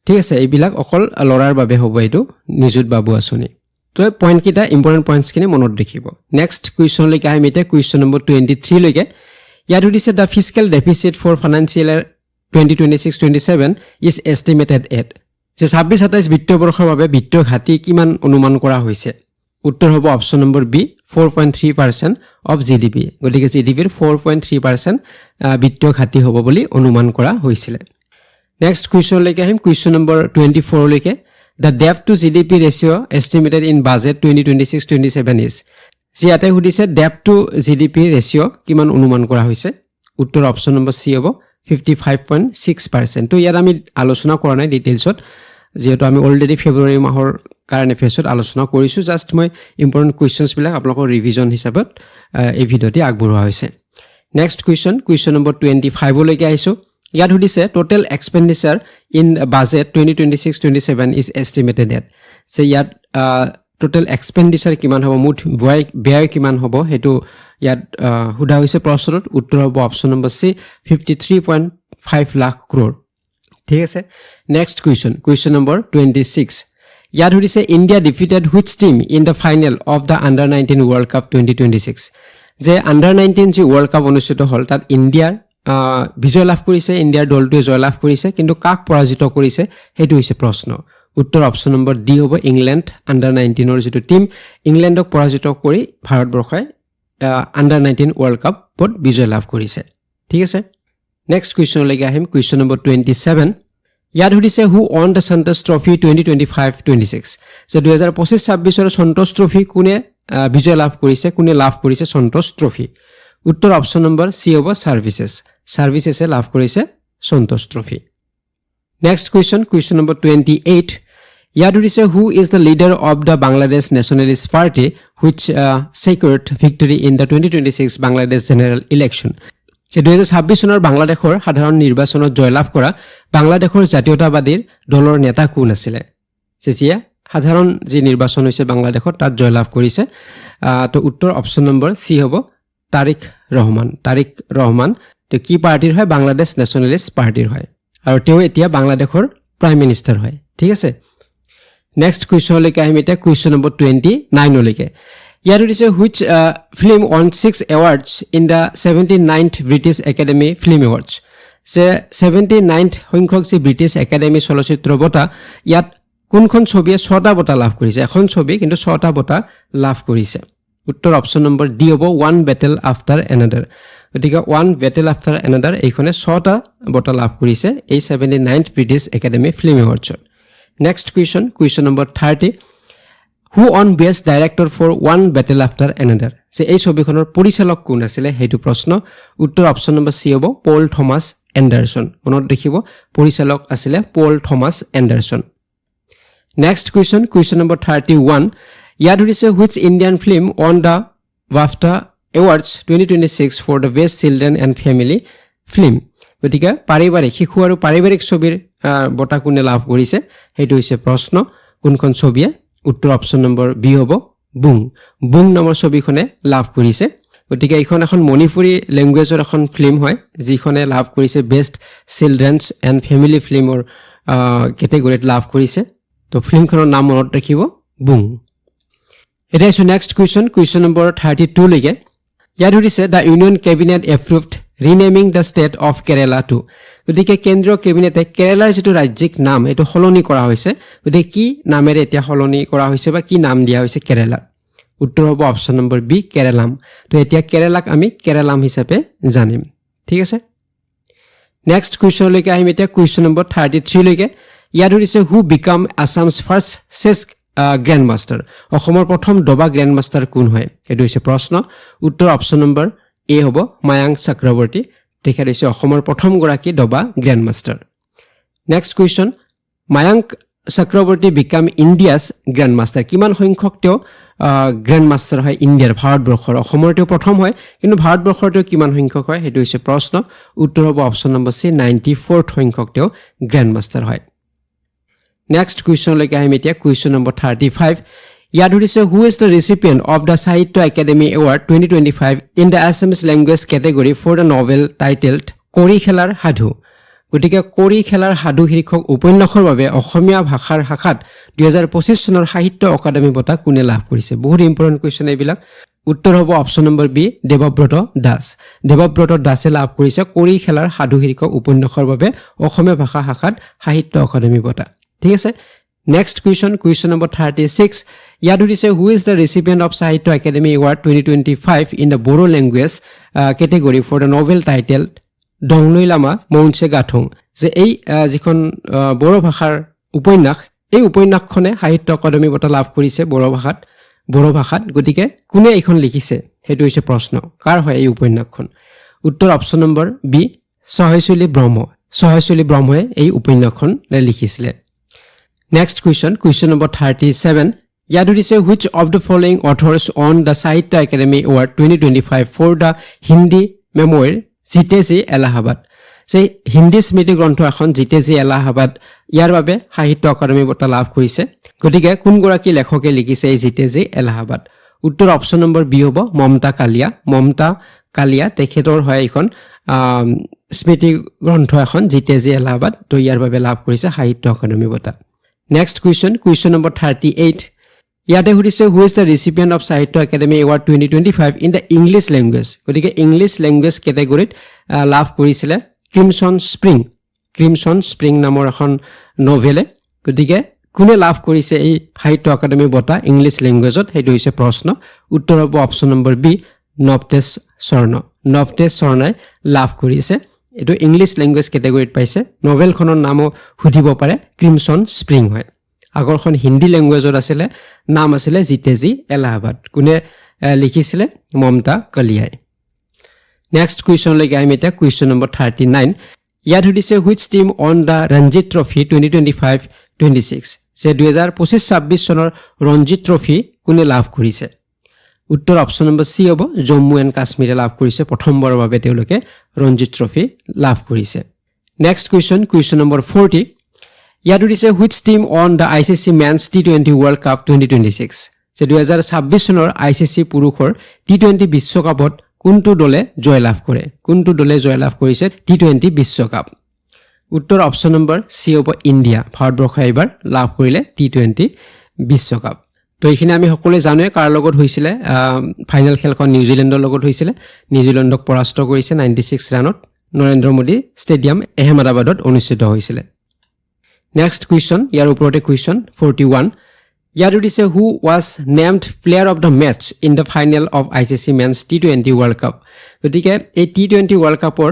ঠিক আছে এইবিলাক অকল ল'ৰাৰ বাবে হ'ব এইটো নিযুত বাবু আঁচনি তো পইণ্ট কেইটা ইম্পৰ্টেণ্ট পইণ্টছখিনি মনত ৰাখিব নেক্সট কুৱেশ্যনলৈকে আহিম এতিয়া কুৱেশ্যন নম্বৰ 23 লৈকে ইয়াত সুধিছে the fiscal deficit for financial year 2026-27 is estimated at যে 26-27 বিত্তীয় বৰ্ষৰ বাবে বিত্তীয় ঘাটি কিমান অনুমান কৰা হৈছে উত্তৰ হ'ব option number B 4.3% of GDP গতিকে জিডিপিৰ 4.3% বিত্তীয় ঘাটি হ'ব বুলি অনুমান কৰা হৈছিলে নেক্সট কুৱেশ্যনলৈকে আহিম কুৱেশ্যন নম্বৰ 24 লৈকে the debt to GDP ratio' estimated in budget 2026-27 is যে ইয়াতে সুধিছে ডেফ টু জিডিপি ৰেচিঅ' কিমান অনুমান কৰা হৈছে উত্তৰ অপশ্যন নম্বৰ চি হ'ব 55.6% তো ইয়াত আমি আলোচনা কৰা নাই ডিটেইলছত যেহেতু আমি অলৰেডি ফেব্ৰুৱাৰী মাহৰ কাৰেণ্ট এফেয়াৰ্ছত আলোচনা কৰিছোঁ জাষ্ট মই ইম্পৰ্টেণ্ট কুৱেশ্যনছবিলাক আপোনালোকৰ ৰিভিজন হিচাপত এই ভিডিঅ'টি আগবঢ়োৱা হৈছে নেক্সট কুৱেশ্যন নম্বৰ 25 লৈকে আহিছোঁ ইয়াত সুধিছে total expenditure in budget 2026-27 is estimated at যে ইয়াত টোটেল এক্সপেণ্ডিচাৰ কিমান হ'ব মুঠ ব্যয় কিমান হ'ব সেইটো ইয়াত সোধা হৈছে প্ৰশ্নত উত্তৰ হ'ব option number C 53.5 lakh crore ঠিক আছে নেক্সট কুৱেশ্যন নম্বৰ 26 ইয়াত সুধিছে India defeated which team in the final of the under 19 world cup 2026 যে আণ্ডাৰ 19 যি ৱৰ্ল্ড কাপ অনুষ্ঠিত হ'ল তাত ইণ্ডিয়াৰ বিজয় লাভ কৰিছে ইণ্ডিয়াৰ দলটোৱে জয় লাভ কৰিছে কিন্তু কাক পৰাজিত কৰিছে সেইটো হৈছে প্ৰশ্ন উত্তৰ অপশ্যন নম্বৰ ডি হ'ব ইংলেণ্ড আণ্ডাৰ 19ৰ যিটো টিম ইংলেণ্ডক পৰাজিত কৰি ভাৰতবৰ্ষই আণ্ডাৰ 19 ৱৰ্ল্ড কাপত বিজয় লাভ কৰিছে ঠিক আছে নেক্সট কুৱেশ্যনলৈকে আহিম কুৱেশ্যন নম্বৰ 27 ইয়াত সুধিছে who won the Santosh trophy 2025-26 যে 2025-26ৰ সন্তোষ ট্ৰফি কোনে বিজয় লাভ কৰিছে কোনে লাভ কৰিছে সন্তোষ ট্ৰফি উত্তৰ অপশ্যন নম্বৰ চি হ'ব ছাৰ্ভিচেছে লাভ কৰিছে Santosh trophy next question number 28 ইয়াত সুধিছে who is the leader of the Bangladesh Nationalist Party which secured victory in the 2026 Bangladesh general election যে 2026 চনৰ বাংলাদেশৰ সাধাৰণ নিৰ্বাচনত জয়লাভ কৰা বাংলাদেশৰ জাতীয়তাবাদীৰ দলৰ নেতা কোন আছিলে যেতিয়া সাধাৰণ যি নিৰ্বাচন হৈছে বাংলাদেশত তাত জয়লাভ কৰিছে তো উত্তৰ অপশ্যন নম্বৰ চি হ'ব তাৰিক ৰহমান তো কি পাৰ্টিৰ হয় বাংলাদেশ নেশ্যনেলিষ্ট পাৰ্টিৰ হয় আৰু তেওঁ এতিয়া বাংলাদেশৰ প্ৰাইম মিনিষ্টাৰ হয় ঠিক আছে নেক্সট কুৱেশ্যনলৈকে আহিম এতিয়া কুৱেশ্যন নম্বৰ 29 লৈকে ইয়াত সুধিছে which film on 6 awards in the 79th British Academy film awards যে 79th সংখ্যক যি ব্ৰিটিছ একাডেমি চলচ্চিত্ৰ বঁটা ইয়াত কোনখন ছবিয়ে 6টা বঁটা লাভ কৰিছে এখন ছবি কিন্তু 6টা বঁটা লাভ কৰিছে উত্তৰ অপশ্যন নম্বৰ ডি হ'ব ওৱান বেটেল আফটাৰ এনাডাৰ গতিকে ওৱান বেটেল আফটাৰ এনাডাৰ এইখনে 6টা বঁটা লাভ কৰিছে এই 79th ব্ৰিটিছ একাডেমি ফিল্ম এৱাৰ্ডছত next question number 30 who won best director for One Battle After Another যে এই ছবিখনৰ পৰিচালক কোন আছিলে সেইটো প্ৰশ্ন উত্তৰ অপশ্যন নম্বৰ চি হ'ব পল থমাছ এণ্ডাৰছন মনত ৰাখিব পৰিচালক আছিলে Paul Thomas Anderson next question number 31 ইয়াত সুধিছে which Indian film won the BAFTA awards 2026 for the best children and family film গতিকে পাৰিবাৰিক শিশু আৰু পাৰিবাৰিক ছবিৰ বঁটা কোনে লাভ কৰিছে সেইটো হৈছে প্ৰশ্ন কোনখন ছবিয়ে উত্তৰ অপশ্যন নম্বৰ বি হ'ব বুং নামৰ ছবিখনে লাভ কৰিছে গতিকে এইখন এখন মণিপুৰী লেংগুৱেজৰ এখন ফিল্ম হয় যিখনে লাভ কৰিছে বেষ্ট চিলড্ৰেনছ এণ্ড ফেমিলি ফিল্মৰ কেটেগৰীত লাভ কৰিছে তো ফিল্মখনৰ নাম মনত ৰাখিব বুং এতিয়া আছো নেক্সট কুৱেশ্যন নম্বৰ 32 লৈকে ইয়াত সুধিছে the union cabinet approved renaming the state of Kerala to গতিকে কেন্দ্ৰীয় কেবিনেটে কেৰেলাৰ যিটো ৰাজ্যিক নাম এইটো সলনি কৰা হৈছে গতিকে কি নামেৰে এতিয়া সলনি কৰা হৈছে বা কি নাম দিয়া হৈছে কেৰেলা উত্তৰ হ'ব অপশ্যন নম্বৰ বি কেৰেলাম তো এতিয়া কেৰেলাক আমি কেৰেলাম হিচাপে জানিম ঠিক আছে নেক্সট কুৱেশ্যনলৈকে আহিম এতিয়া কুৱেশ্যন নম্বৰ 33 লৈকে ইয়াত হৈছে হু বিকাম আসামছ ফাৰ্ষ্ট চেছ গ্ৰেণ্ড মাষ্টাৰ অসমৰ প্ৰথম দবা গ্ৰেণ্ড মাষ্টাৰ কোন হয় এইটো হৈছে প্ৰশ্ন উত্তৰ অপশ্যন নম্বৰ এ হ'ব মায়াংক চক্ৰৱৰ্তী তেখেত হৈছে অসমৰ প্ৰথম গৰাকী দবা grand master next question Mayank Chakraborty became India's grand master কিমান সংখ্যক তেওঁ গ্ৰেণ্ড মাষ্টাৰ হয় ইণ্ডিয়াৰ ভাৰতবৰ্ষৰ অসমৰ তেওঁ প্ৰথম হয় কিন্তু ভাৰতবৰ্ষৰ তেওঁ কিমান সংখ্যক হয় সেইটো হৈছে প্ৰশ্ন উত্তৰ হ'ব অপশ্যন নম্বৰ চি 94th সংখ্যক তেওঁ গ্ৰেণ্ড মাষ্টাৰ হয় নেক্সট কুৱেশ্যনলৈকে আহিম এতিয়া কুৱেশ্যন নম্বৰ 35 ইয়াত হৈছে who is the recipient of the Sahitya Akademi award 2025 in the Assamese language category for the novel titled কৰি খেলাৰ সাধু গতিকে কৰি খেলাৰ সাধু শীৰ্ষক উপন্যাসৰ বাবে অসমীয়া ভাষাৰ শাখাত 2025 চনৰ সাহিত্য অকাডেমী বঁটা কোনে লাভ কৰিছে বহুত ইম্পৰ্টেণ্ট কুৱেশ্যন এইবিলাক উত্তৰ হ'ব অপশ্যন নম্বৰ বি দেৱব্ৰত দাসে লাভ কৰিছে কৰি খেলাৰ সাধু শীৰ্ষক উপন্যাসৰ বাবে অসমীয়া ভাষা শাখাত সাহিত্য অকাডেমী বঁটা ঠিক আছে নেক্সট কুৱেশ্যন নম্বৰ 36 ইয়াত হৈছে who is the recipient of Sahitya Akademi award 2025 in the Bodo language category for the novel titled ডংলৈ লামা মৌনছে গাথোং যে এই যিখন বড়ো ভাষাৰ উপন্যাস এই উপন্যাসখনে সাহিত্য অকাডেমী বঁটা লাভ কৰিছে বড়ো ভাষাত গতিকে কোনে এইখন লিখিছে সেইটো হৈছে প্ৰশ্ন কাৰ হয় এই উপন্যাসখন উত্তৰ অপশ্যন নম্বৰ বি সহায়শৈলী ব্ৰহ্মই এই উপন্যাসখন লিখিছিলে নেক্সট কুৱেশ্যন নম্বৰ 37 ইয়াত হৈছে which of the following authors won the Sahitya Akademi award 2025 for the Hindi memoir Jitejee Allahabad যে হিন্দী স্মৃতি গ্ৰন্থ এখন জিতেজি এলাহাবাদ ইয়াৰ বাবে সাহিত্য অকাডেমী বঁটা লাভ কৰিছে গতিকে কোনগৰাকী লেখকে লিখিছে এই জিতেজি এলাহাবাদ উত্তৰ অপশ্যন নম্বৰ বি হ'ব মমতা কালিয়া তেখেতৰ হয় এখন স্মৃতি গ্ৰন্থ এখন জিতেজি এলাহাবাদ তো ইয়াৰ বাবে লাভ কৰিছে সাহিত্য অকাডেমী বঁটা নেক্সট কুৱেশ্যন নম্বৰ 38 ইয়াতে সুধিছে who is the recipient of Sahitya Akademi award 2025 in the English language গতিকে ইংলিছ লেংগুৱেজ কেটেগৰীত লাভ কৰিছিলে ক্ৰিমছন স্প্ৰিং নামৰ এখন নভেলে গতিকে কোনে লাভ কৰিছে এই সাহিত্য অকাডেমী বঁটা ইংলিছ লেংগুৱেজত সেইটো হৈছে প্ৰশ্ন উত্তৰ হ'ব অপশ্যন নম্বৰ বি নভটেছ শৰ্মাই লাভ কৰিছে এইটো ইংলিছ লেংগুৱেজ কেটেগৰীত পাইছে নভেলখনৰ নামো সুধিব পাৰে ক্ৰিমছন স্প্ৰিং হয় আগৰখন হিন্দী লেংগুৱেজত আছিলে নাম আছিলে জিতেজি এলাহাবাদ কোনে লিখিছিলে মমতা কালিয়াই নেক্সট কুৱেশ্যনলৈকে আহিম এতিয়া কুৱেশ্যন নম্বৰ 39 ইয়াত সুধিছে which team won the Ranjit trophy 2025-26 যে 2025-26 চনৰ ৰঞ্জিত ট্ৰফি কোনে লাভ কৰিছে উত্তৰ অপশ্যন নম্বৰ চি হ'ব জম্মু এণ্ড কাশ্মীৰে লাভ কৰিছে প্ৰথমবাৰৰ বাবে তেওঁলোকে ৰঞ্জিত ট্ৰফি লাভ কৰিছে নেক্সট কুৱেশ্যন নম্বৰ 40 ইয়াত সুধিছে which team won the ICC men's T20 world cup 2026 যে 2026 চনৰ ICC পুৰুষৰ T20 বিশ্বকাপত কোনটো দলে জয়লাভ কৰিছে T20 বিশ্বকাপ উত্তৰ অপশ্যন নম্বৰ চি হ'ব ইণ্ডিয়া ভাৰতবৰ্ষই এবাৰ লাভ কৰিলে T20 বিশ্বকাপ তো এইখিনি আমি সকলোৱে জানোৱে কাৰ লগত হৈছিলে ফাইনেল খেলখন নিউজিলেণ্ডৰ লগত হৈছিলে নিউজিলেণ্ডক পৰাস্ত কৰিছে 96 ৰানত নৰেন্দ্ৰ মোদী ষ্টেডিয়াম আহমেদাবাদত অনুষ্ঠিত হৈছিলে নেক্সট কুৱেশ্যন ইয়াৰ ওপৰতে কুৱেশ্যন 41 ইয়াত সুধিছে who was named player of the match in the final of ICC men's T20 world cup গতিকে এই T20 ৱৰ্ল্ড কাপৰ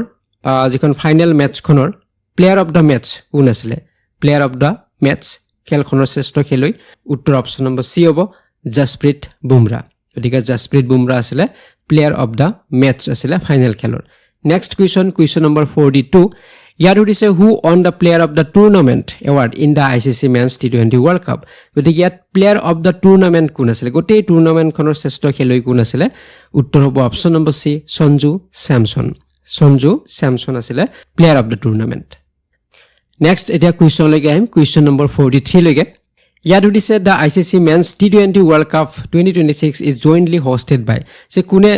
যিখন ফাইনেল মেচখনৰ প্লেয়াৰ অফ দ্য মেচ কোন আছিলে প্লেয়াৰ অফ দ্য মেচ খেলখনৰ শ্ৰেষ্ঠ খেলুৱৈ উত্তৰ অপশ্যন নম্বৰ চি হ'ব জাসপ্ৰীত বুমৰা গতিকে জাসপ্ৰীত বুমৰা আছিলে প্লেয়াৰ অফ দ্য মেচ আছিলে ফাইনেল খেলৰ নেক্সট কুৱেশ্যন নম্বৰ 42 ইয়াত সুধিছে who won the player of the tournament award in the ICC men's T20 world cup গতিকে ইয়াত প্লেয়াৰ অফ দ্য টুৰ্ণামেণ্ট কোন আছিলে গোটেই টুৰ্ণামেণ্টখনৰ শ্ৰেষ্ঠ খেলুৱৈ কোন আছিলে উত্তৰ হ'ব option number C Sanju Samson আছিলে player of the tournament next এতিয়া কুৱেশ্যনলৈকে আহিম কুৱেশ্যন নম্বৰ 43 লৈকে ইয়াত সুধিছে the ICC men's T20 world cup 2026 is jointly hosted by যে কোনে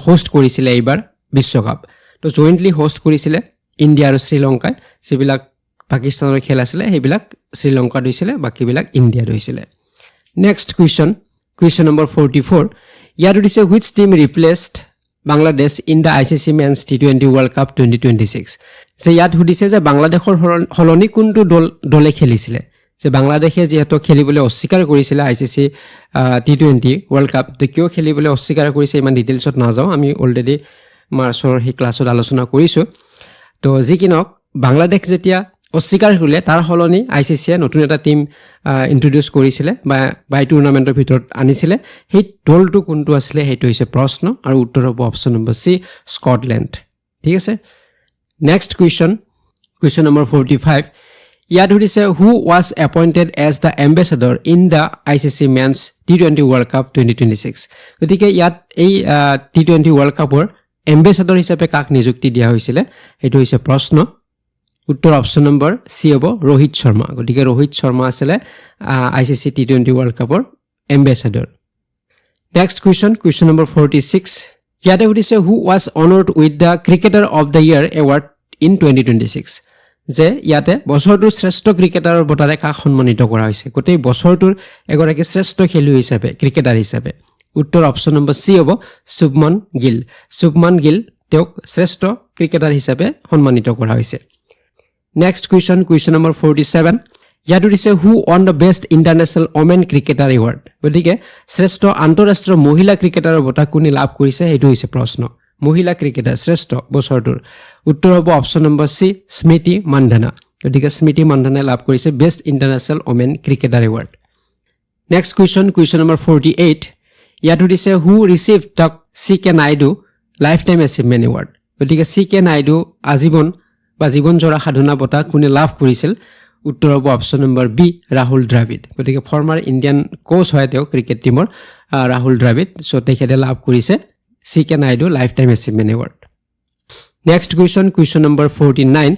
হোষ্ট কৰিছিলে এইবাৰ বিশ্বকাপ তো জইণ্টলি হোষ্ট কৰিছিলে ইণ্ডিয়া আৰু শ্ৰীলংকাই যিবিলাক পাকিস্তানৰ খেল আছিলে সেইবিলাক শ্ৰীলংকাত হৈছিলে বাকীবিলাক ইণ্ডিয়াত হৈছিলে নেক্সট কুৱেশ্যন নম্বৰ 44 ইয়াত সুধিছে which team replaced Bangladesh in the ICC men's T20 world cup 2026 যে ইয়াত সুধিছে যে বাংলাদেশৰ হলনি কোনটো দলে খেলিছিলে যে বাংলাদেশে যেহেতু খেলিবলৈ অস্বীকাৰ কৰিছিলে ICC T20 ৱৰ্ল্ড কাপ তো কিয় খেলিবলৈ অস্বীকাৰ কৰিছে ইমান ডিটেইলছত নাযাওঁ আমি অলৰেডি মাৰ্চৰ সেই ক্লাছত আলোচনা কৰিছোঁ তো যি কি নহওক বাংলাদেশ যেতিয়া অস্বীকাৰ কৰিলে তাৰ সলনি আইচিচিয়ে নতুন এটা টিম ইন্ট্ৰোডিউচ কৰিছিলে বা টুৰ্নামেণ্টৰ ভিতৰত আনিছিলে সেই দলটো কোনটো আছিলে সেইটো হৈছে প্ৰশ্ন আৰু উত্তৰ হ'ব অপশ্যন নম্বৰ চি স্কটলেণ্ড ঠিক আছে নেক্সট কুৱেশ্যন নম্বৰ 45 ইয়াত সুধিছে who was appointed as the ambassador in the ICC men's T20 world cup 2026 গতিকে ইয়াত এই T20 ৱৰ্ল্ড কাপৰ এম্বেচাডৰ হিচাপে কাক নিযুক্তি দিয়া হৈছিলে সেইটো হৈছে প্ৰশ্ন উত্তৰ অপশ্যন নম্বৰ চি হ'ব ৰোহিত শৰ্মা গতিকে ৰোহিত শৰ্মা আছিলে আইচিচি T20 ৱৰ্ল্ড কাপৰ এম্বেচাডৰ নেক্সট কুৱেশ্যন নম্বৰ 46 ইয়াতে সুধিছে who was honoured with the cricketer of the year award in 2026 যে ইয়াতে বছৰটোৰ শ্ৰেষ্ঠ ক্ৰিকেটাৰৰ বঁটাৰে কাক সন্মানিত কৰা হৈছে গোটেই বছৰটোৰ এগৰাকী শ্ৰেষ্ঠ খেলুৱৈ হিচাপে ক্ৰিকেটাৰ হিচাপে উত্তৰ অপশ্যন নম্বৰ চি হ'ব শুভমন গিল তেওঁক শ্ৰেষ্ঠ ক্ৰিকেটাৰ হিচাপে সন্মানিত কৰা হৈছে নেক্সট কুৱেশ্যন নম্বৰ 47 ইয়াত সুধিছে who won the best international women cricketer award গতিকে শ্ৰেষ্ঠ আন্তঃৰাষ্ট্ৰীয় মহিলা ক্ৰিকেটাৰৰ বঁটা কোনে লাভ কৰিছে সেইটো হৈছে প্ৰশ্ন মহিলা ক্ৰিকেটাৰ শ্ৰেষ্ঠ বছৰটোৰ উত্তৰ হ'ব option number C Smriti Mandhana গতিকে স্মৃতি মান্ধানাই লাভ কৰিছে best international women cricketer award next question number 48 ইয়াত সুধিছে who received the C K. Naidu life time achievement award গতিকে চি.কে. নাইডু আজীৱন বা জীৱনজোৰা সাধনা বঁটা কোনে লাভ কৰিছিল উত্তৰ হ'ব option number B Rahul Dravid গতিকে ফৰ্মাৰ ইণ্ডিয়ান কোচ হয় তেওঁ ক্ৰিকেট টিমৰ ৰাহুল দ্ৰাবিড চ' তেখেতে লাভ কৰিছে C K. Naidu life time achievement award next question number 49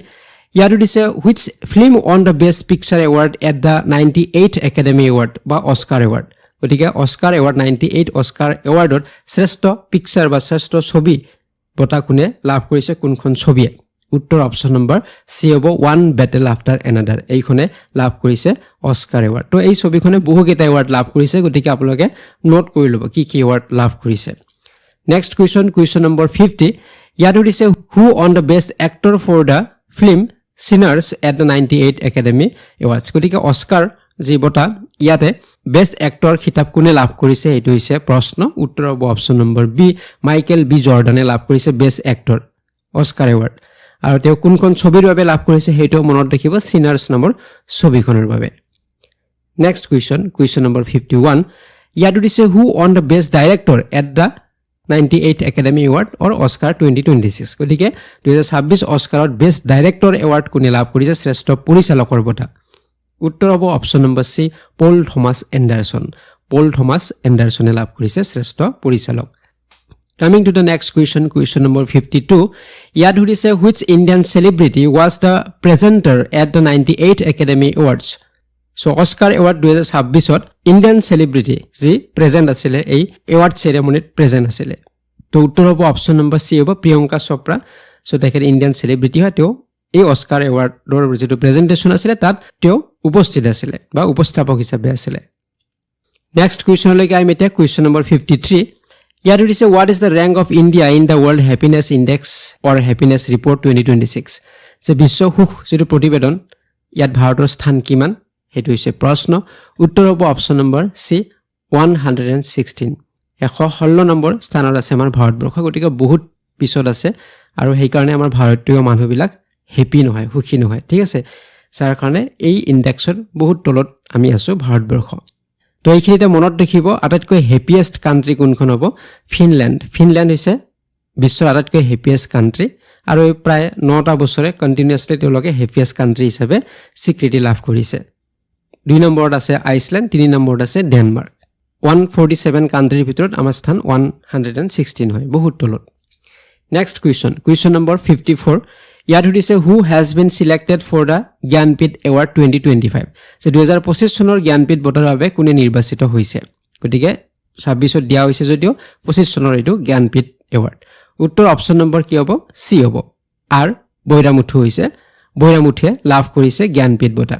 ইয়াত সুধিছে which film won the best picture award at the 98th academy award বা অস্কাৰ এৱাৰ্ড গতিকে অস্কাৰ এৱাৰ্ড 98 অস্কাৰ এৱাৰ্ডত শ্ৰেষ্ঠ পিকচাৰ বা শ্ৰেষ্ঠ ছবি বঁটা কোনে লাভ কৰিছে কোনখন ছবিয়ে উত্তৰ অপশ্যন নম্বৰ চি হ'ব ওৱান বেটেল আফটাৰ এনাডাৰ এইখনে লাভ কৰিছে অস্কাৰ এৱাৰ্ড তো এই ছবিখনে বহুকেইটা এৱাৰ্ড লাভ কৰিছে গতিকে আপোনালোকে নোট কৰি ল'ব কি এৱাৰ্ড লাভ কৰিছে নেক্সট কুৱেশ্যন নম্বৰ 50 ইয়াত সুধিছে who won the best actor for the film Sinners at the 98th academy awards গতিকে অস্কাৰ যি বঁটা ইয়াতে বেষ্ট এক্টৰ খিতাপ কোনে লাভ কৰিছে এইটো হৈছে প্ৰশ্ন উত্তৰ হ'ব option number B Michael B জৰ্ডানে লাভ কৰিছে বেষ্ট এক্টৰ অস্কাৰ এৱাৰ্ড আৰু তেওঁ কোনখন ছবিৰ বাবে লাভ কৰিছে সেইটো মনত ৰাখিব চিনাৰ্ছ নামৰ ছবিখনৰ বাবে নেক্সট কুৱেশ্যন নম্বৰ 51 ইয়াত সুধিছে who won the best director at the 98th academy award or Oscar 2026 গতিকে 2026 অস্কাৰত বেষ্ট ডাইৰেক্টৰ এৱাৰ্ড কোনে লাভ কৰিছে শ্ৰেষ্ঠ পৰিচালকৰ বঁটা উত্তৰ হ'ব অপশ্যন নম্বৰ চি পল থমাছ এণ্ডাৰছনে লাভ কৰিছে শ্ৰেষ্ঠ পৰিচালক Coming to the next question number 52. ইয়াত সুধিছে which Indian celebrity was the presenter at the 98th Academy Awards? So Oscar Award 2026 Indian celebrity যি present আছিলে এই award ceremony present আছিলে তো উত্তৰ হ'ব অপশ্যন নম্বৰ সি হ'ব প্ৰিয়ংকা চোপ্ৰা সো তেখেত ইণ্ডিয়ান celebrity হয় তেওঁ এই অস্কাৰ এৱাৰ্ডৰ যেটো প্ৰেজেন্টেশন আছিলে তাত তেওঁ উপস্থিত আছিলে বা উপস্থাপক হিচাপে আছিলে নেক্সট কুৱেশ্যনলৈকে আমি এতিয়া কুৱেশ্যন নম্বৰ 53 ইয়াত সুধিছে what is the rank of India in the World Happiness Index or Happiness Report 2026 যে বিশ্ব সুখ যেটো প্ৰতিবেদন ইয়াত ভাৰতৰ স্থান কিমান হেতু হৈছে প্ৰশ্ন উত্তৰ হ'ব অপশ্যন নম্বৰ সি 116 116 নম্বৰ স্থানত আছে আমাৰ ভাৰতবৰ্ষ গতিকে বহুত পিছত আছে আৰু সেই কাৰণে আমাৰ ভাৰতীয় মানুহবিলাক হেপি নহয় সুখী নহয় ঠিক আছে যাৰ কাৰণে এই ইনডেক্সৰ বহুত তলত আমি আছো ভাৰতবৰ্ষ তো এইখিনিতে মনত ৰাখিব আটাইতকৈ হেপিয়েষ্ট কান্ট্ৰি কোনখন হ'ব ফিনল্যান্ড হৈছে বিশ্বৰ আটাইতকৈ হেপিয়েষ্ট কান্ট্ৰি আৰু প্ৰায় 9টা বছৰে কন্টিনিউয়াছলি তেওঁলোকে হেপিয়েষ্ট কান্ট্ৰি হিচাপে স্বীকৃতি লাভ কৰিছে 2 নম্বৰত আছে আইচল্যান্ড 3 নম্বৰত আছে ডেনমাৰ্ক 147 কান্ট্ৰিৰ ভিতৰত আমাৰ স্থান 116 হয় বহুত তলত নেক্সট কুৱেশ্যন নম্বৰ 54 ইয়াত সুধিছে who has been selected for the Jnanpith award 2025 যে 2025 চনৰ জ্ঞানপীঠ বঁটাৰ বাবে কোনে নিৰ্বাচিত হৈছে গতিকে 26ত দিয়া হৈছে যদিও 25 চনৰ এইটো জ্ঞানপীঠ এৱাৰ্ড উত্তৰ অপশ্যন নম্বৰ কি হ'ব সি হ'ব আৰ বৈৰামুথু হৈছে বৈৰামুথে লাভ কৰিছে জ্ঞানপীঠ বঁটা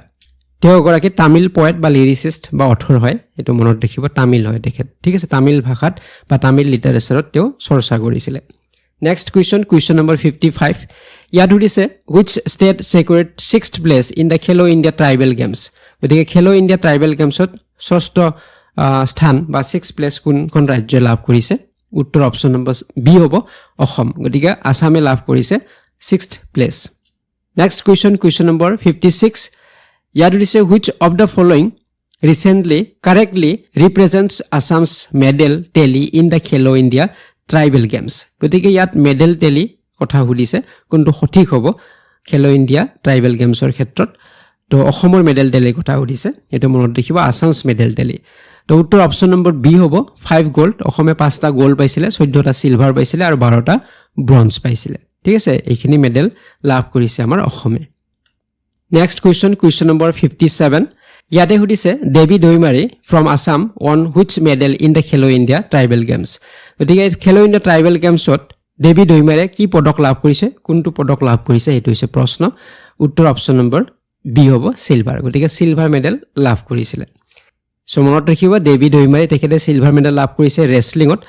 তেওঁ এগৰাকী তামিল পয়েট বা লিৰিচিষ্ট বা অথৰ হয় এটো মনত ৰাখিব তামিল হয় তেখেত ঠিক আছে তামিল ভাষাত বা তামিল লিটাৰেচাৰত তেওঁ চৰ্চা কৰিছিল নেক্সট কুৱেশ্যন নম্বৰ 55 ইয়াত সুধিছে which state secured 6th place in the Khelo India Tribal Games গতিকে খেলো ইণ্ডিয়া ট্ৰাইবেল গেমছত ষষ্ঠ স্থান বা 6th প্লেস কোন ৰাজ্য লাভ কৰিছে উত্তৰ অপশ্যন নম্বৰ বি হ'ব অসম গতিকে আসামে লাভ কৰিছে 6th place next question number 56 ইয়াত দিছে which of the following recently correctly represents Assam's medal tally in the Khelo India tribal games গতিকে ইয়াত medal tally কথা সুধিছে কোনটো সঠিক হ'ব খেলো ইন্ডিয়া ট্ৰাইবেল গেমছৰ ক্ষেত্ৰত তো অসমৰ মেডেল টেলি কথা সুধিছে এটো মনত ৰাখিব আসামছ মেডেল টেলি তো উত্তৰ অপশ্যন নম্বৰ বি হ'ব 5 গোল্ড অসমে 5টা গোল্ড পাইছিলে 14টা সিলভাৰ পাইছিলে আৰু 12টা ব্ৰঞ্জ পাইছিলে ঠিক আছে এইখিনি মেডেল লাভ কৰিছে আমাৰ অসমে নেক্সট কুৱেশ্যন নম্বৰ 57 ইয়াতে সুধিছে Devi Daimary from Assam won which medal in the Khelo India tribal games গতিকে খেলো ইন্ডিয়া ট্ৰাইবেল গেমছত দেৱী দৈমাৰে কি পদক লাভ কৰিছে কোনটো পদক লাভ কৰিছে এটো হৈছে প্ৰশ্ন উত্তৰ অপশ্যন নম্বৰ বি হ'ব সিলভাৰ গতিকে সিলভাৰ মেডেল লাভ কৰিছিল সো মনত ৰাখিব দেৱী দৈমাৰে তেখেতে সিলভাৰ মেডেল লাভ কৰিছে ৰেসলিংত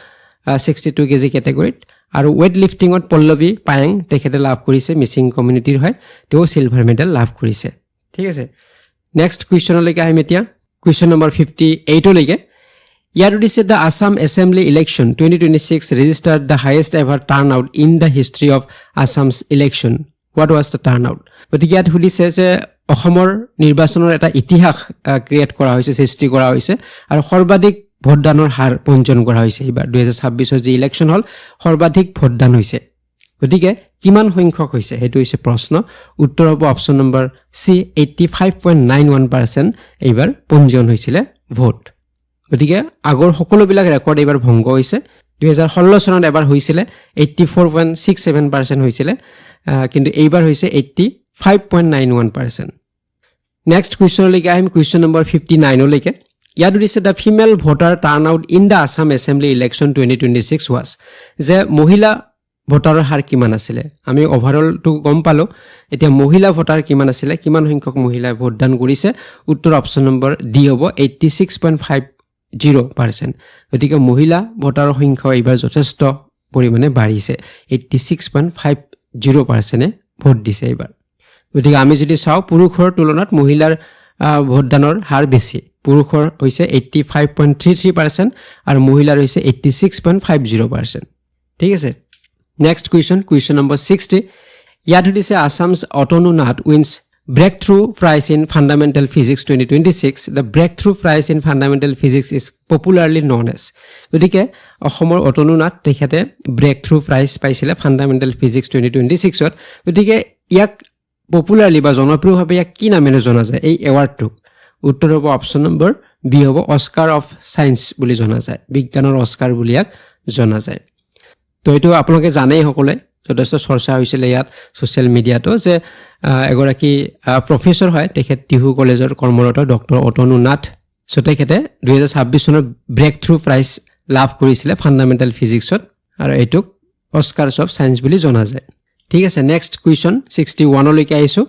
62 কেজি ক্যাটাগৰীত আৰু ওয়েট লিফটিংত পল্লৱী পায়াং তেখেতে লাভ কৰিছে মিচিং কমিউনিটিৰ হয় তেও সিলভাৰ মেডেল লাভ কৰিছে ঠিক আছে নেক্সট কুৱেশ্যনলৈকে আহিম এতিয়া কুৱেশ্যন নম্বৰ 58 লৈকে ইয়াত দিছে the Assam Assembly election 2026 registered the highest ever turnout in the history of Assam's election what was the turnout গতিকে ইয়াত সুধিছে যে অসমৰ নিৰ্বাচনৰ এটা ইতিহাস ক্ৰিয়েট কৰা হৈছে সৃষ্টি কৰা হৈছে আৰু সৰ্বাধিক ভোটদানৰ হাৰ পঞ্জীয়ন কৰা হৈছে এবাৰ 2026 ৰ যে ইলেকশন হল সৰ্বাধিক ভোটদান হৈছে গতিকে কিমান সংখ্যক হৈছে হেতু হৈছে প্ৰশ্ন উত্তৰ হ'ব অপশ্যন নম্বৰ সি 85.91% এইবাৰ পঞ্জীয়ন হৈছিল ভোট গতিকে আগৰ সকলো বিলাক ৰেকৰ্ড এবাৰ ভংগ হৈছে 2016 চনত এবাৰ হৈছিল 84.67% হৈছিল কিন্তু এইবাৰ হৈছে 85.91% নেক্সট কুৱেশ্যন লৈকে আহিম কুৱেশ্যন নম্বৰ 59 লৈকে ইয়াত দিছে the female voter turnout in the Assam Assembly election 2026 was যে মহিলা ভোটাৰৰ হাৰ কিমান আছিল আমি ওভাৰঅল টু গম পালো এতিয়া মহিলা ভোটাৰ কিমান আছিল কিমান সংখ্যক মহিলাই ভোটদান কৰিছে উত্তৰ অপশ্যন নম্বৰ ডি হ'ব 86.50% গতিকে মহিলা ভোটাৰৰ সংখ্যা এইবাৰ যথেষ্ট পৰিমাণে বাঢ়িছে 86.50% ভোট দিছে এইবাৰ গতিকে আমি যদি চাও পুৰুষৰ তুলনাত মহিলাৰ ভোটদানৰ হাৰ বেছি পুৰুষৰ হৈছে 85.33% আৰু মহিলাৰ হৈছে 86.50% ঠিক আছে নেক্সট কুৱেশ্যন নম্বৰ 60 ইয়াত দিছে আসামছ অটোনোনাট wins breakthrough prize in fundamental physics 2026 the breakthrough prize in fundamental physics is popularly known as গতিকে অসমৰ অটোনোনাট তেখেতে breakthrough prize পাইছিলে fundamental physics 2026 ত গতিকে ইয়াক পপুলাৰলি বা জনপ্ৰিয়ভাৱে ইয়াক কি নামেৰে জনা যায় এই এৱাৰ্ডটোক উত্তৰ হ'ব অপশ্যন নম্বৰ বি হ'ব অস্কাৰ অফ সায়েন্স বুলি জনা যায় বিজ্ঞানৰ অস্কাৰ বুলি ইয়াক জনা যায় তো এটো আপোনালোকে জানেই সকলে যথেষ্ট চৰ্চা হৈছিল ইয়াত সোশ্যাল মিডিয়াটো যে এগৰাকী প্ৰফেসৰ হয় তেখেত টিহু কলেজৰ কৰ্মৰত ডক্টৰ অটোনোনাথ সো তেখেতে 2026 চনত ব্ৰেক থ্ৰু প্ৰাইজ লাভ কৰিছিল ফান্ডামেন্টাল ফিজিক্সত আৰু এটোক অস্কাৰছ অফ সায়েন্স বুলি জনা যায় ঠিক আছে নেক্সট কুৱেশ্যন 61 লৈকে আহিছো